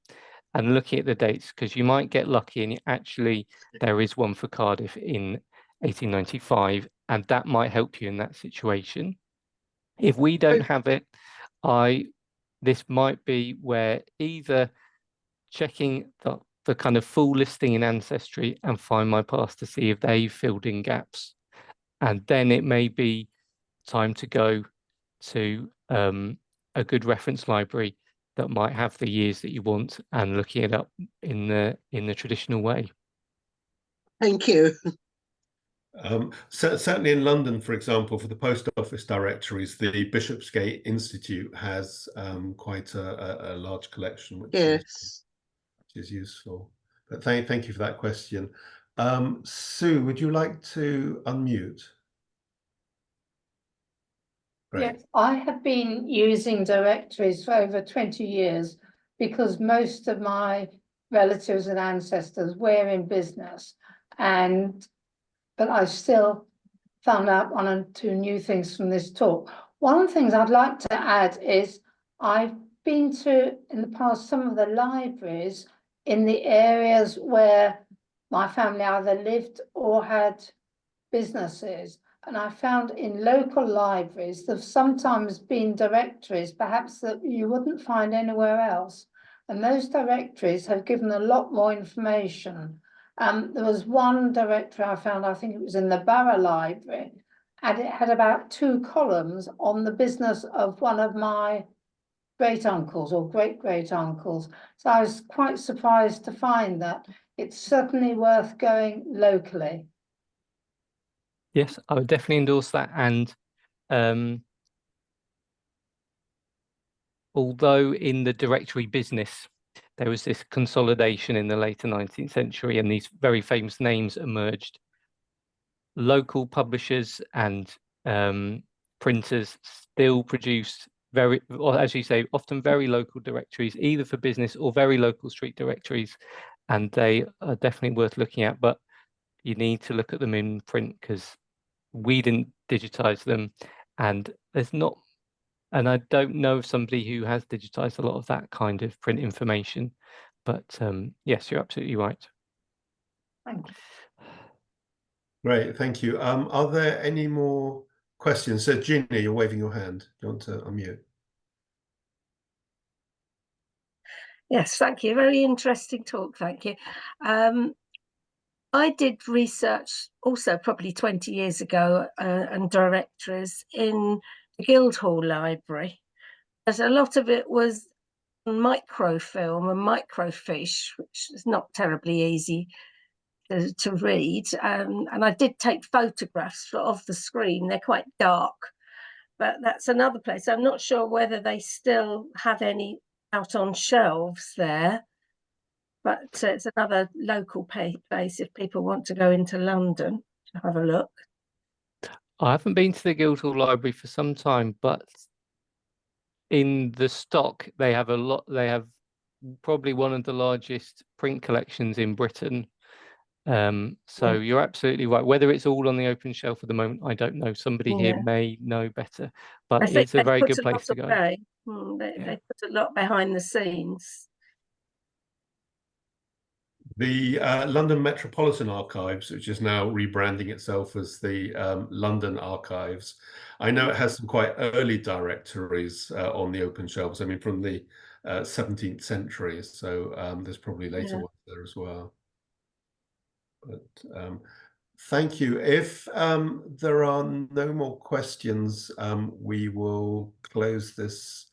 and looking at the dates, because you might get lucky and actually there is one for Cardiff in 1895, and that might help you in that situation. If we don't have it, this might be where either checking the kind of full listing in Ancestry and Find My Past to see if they've filled in gaps. And then it may be time to go to a good reference library that might have the years that you want and looking it up in the traditional way. Thank you. Certainly in London, for example, for the post office directories, the Bishopsgate Institute has quite a large collection, which is useful. But thank you for that question. Sue, would you like to unmute? Great. Yes, I have been using directories for over 20 years because most of my relatives and ancestors were in business, but I still found out one or two new things from this talk. One of the things I'd like to add is I've been to, in the past, some of the libraries in the areas where my family either lived or had businesses. And I found in local libraries, there've sometimes been directories, perhaps that you wouldn't find anywhere else. And those directories have given a lot more information. There was one directory I found, I think it was in the Borough Library, and it had about 2 columns on the business of one of my great uncles or great uncles. So I was quite surprised to find that. It's certainly worth going locally. Yes, I would definitely endorse that. And although in the directory business, there was this consolidation in the later 19th century and these very famous names emerged, local publishers and printers still produced as you say, often very local directories, either for business or very local street directories. And they are definitely worth looking at, but you need to look at them in print because we didn't digitize them, and I don't know of somebody who has digitized a lot of that kind of print information, but yes, you're absolutely right. Thank you. Great, thank you. Are there any more questions? So Ginny, you're waving your hand. Do you want to unmute? Yes, thank you. Very interesting talk, thank you. I did research also probably 20 years ago and directories in the Guildhall Library. As a lot of it was microfilm and microfiche, which is not terribly easy to read. And I did take photographs of the screen. They're quite dark, but that's another place. I'm not sure whether they still have any out on shelves there. but it's another local place if people want to go into London to have a look. I haven't been to the Guildhall Library for some time, but in the stock they have a lot. They have probably one of the largest print collections in Britain. So you're absolutely right. Whether it's all on the open shelf at the moment, I don't know. Somebody here may know better, but it's a very good place to go. They put a lot behind the scenes. The London Metropolitan Archives, which is now rebranding itself as the London Archives, I know it has some quite early directories on the open shelves. I mean, from the 17th century, so there's probably later ones there as well. But thank you. If there are no more questions, we will close this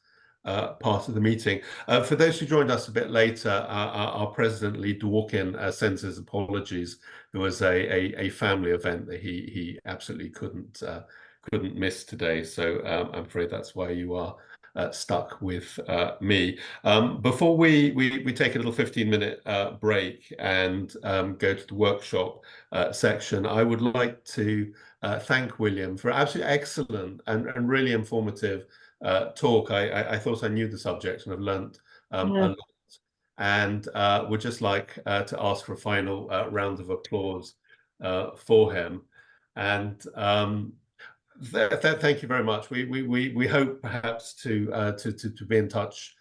part of the meeting. For those who joined us a bit later, our president, Lee Dworkin, sends his apologies. There was a family event that he absolutely couldn't miss today. So I'm afraid that's why you are stuck with me. Before we take a little 15-minute break and go to the workshop section, I would like to thank William for absolutely excellent and really informative talk. I thought I knew the subject and I've learnt a lot. And would just like to ask for a final round of applause for him. And thank you very much. We hope perhaps to be in touch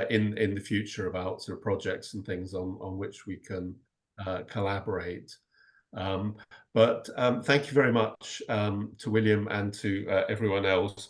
in the future about sort of projects and things on which we can collaborate. But thank you very much to William and to everyone else.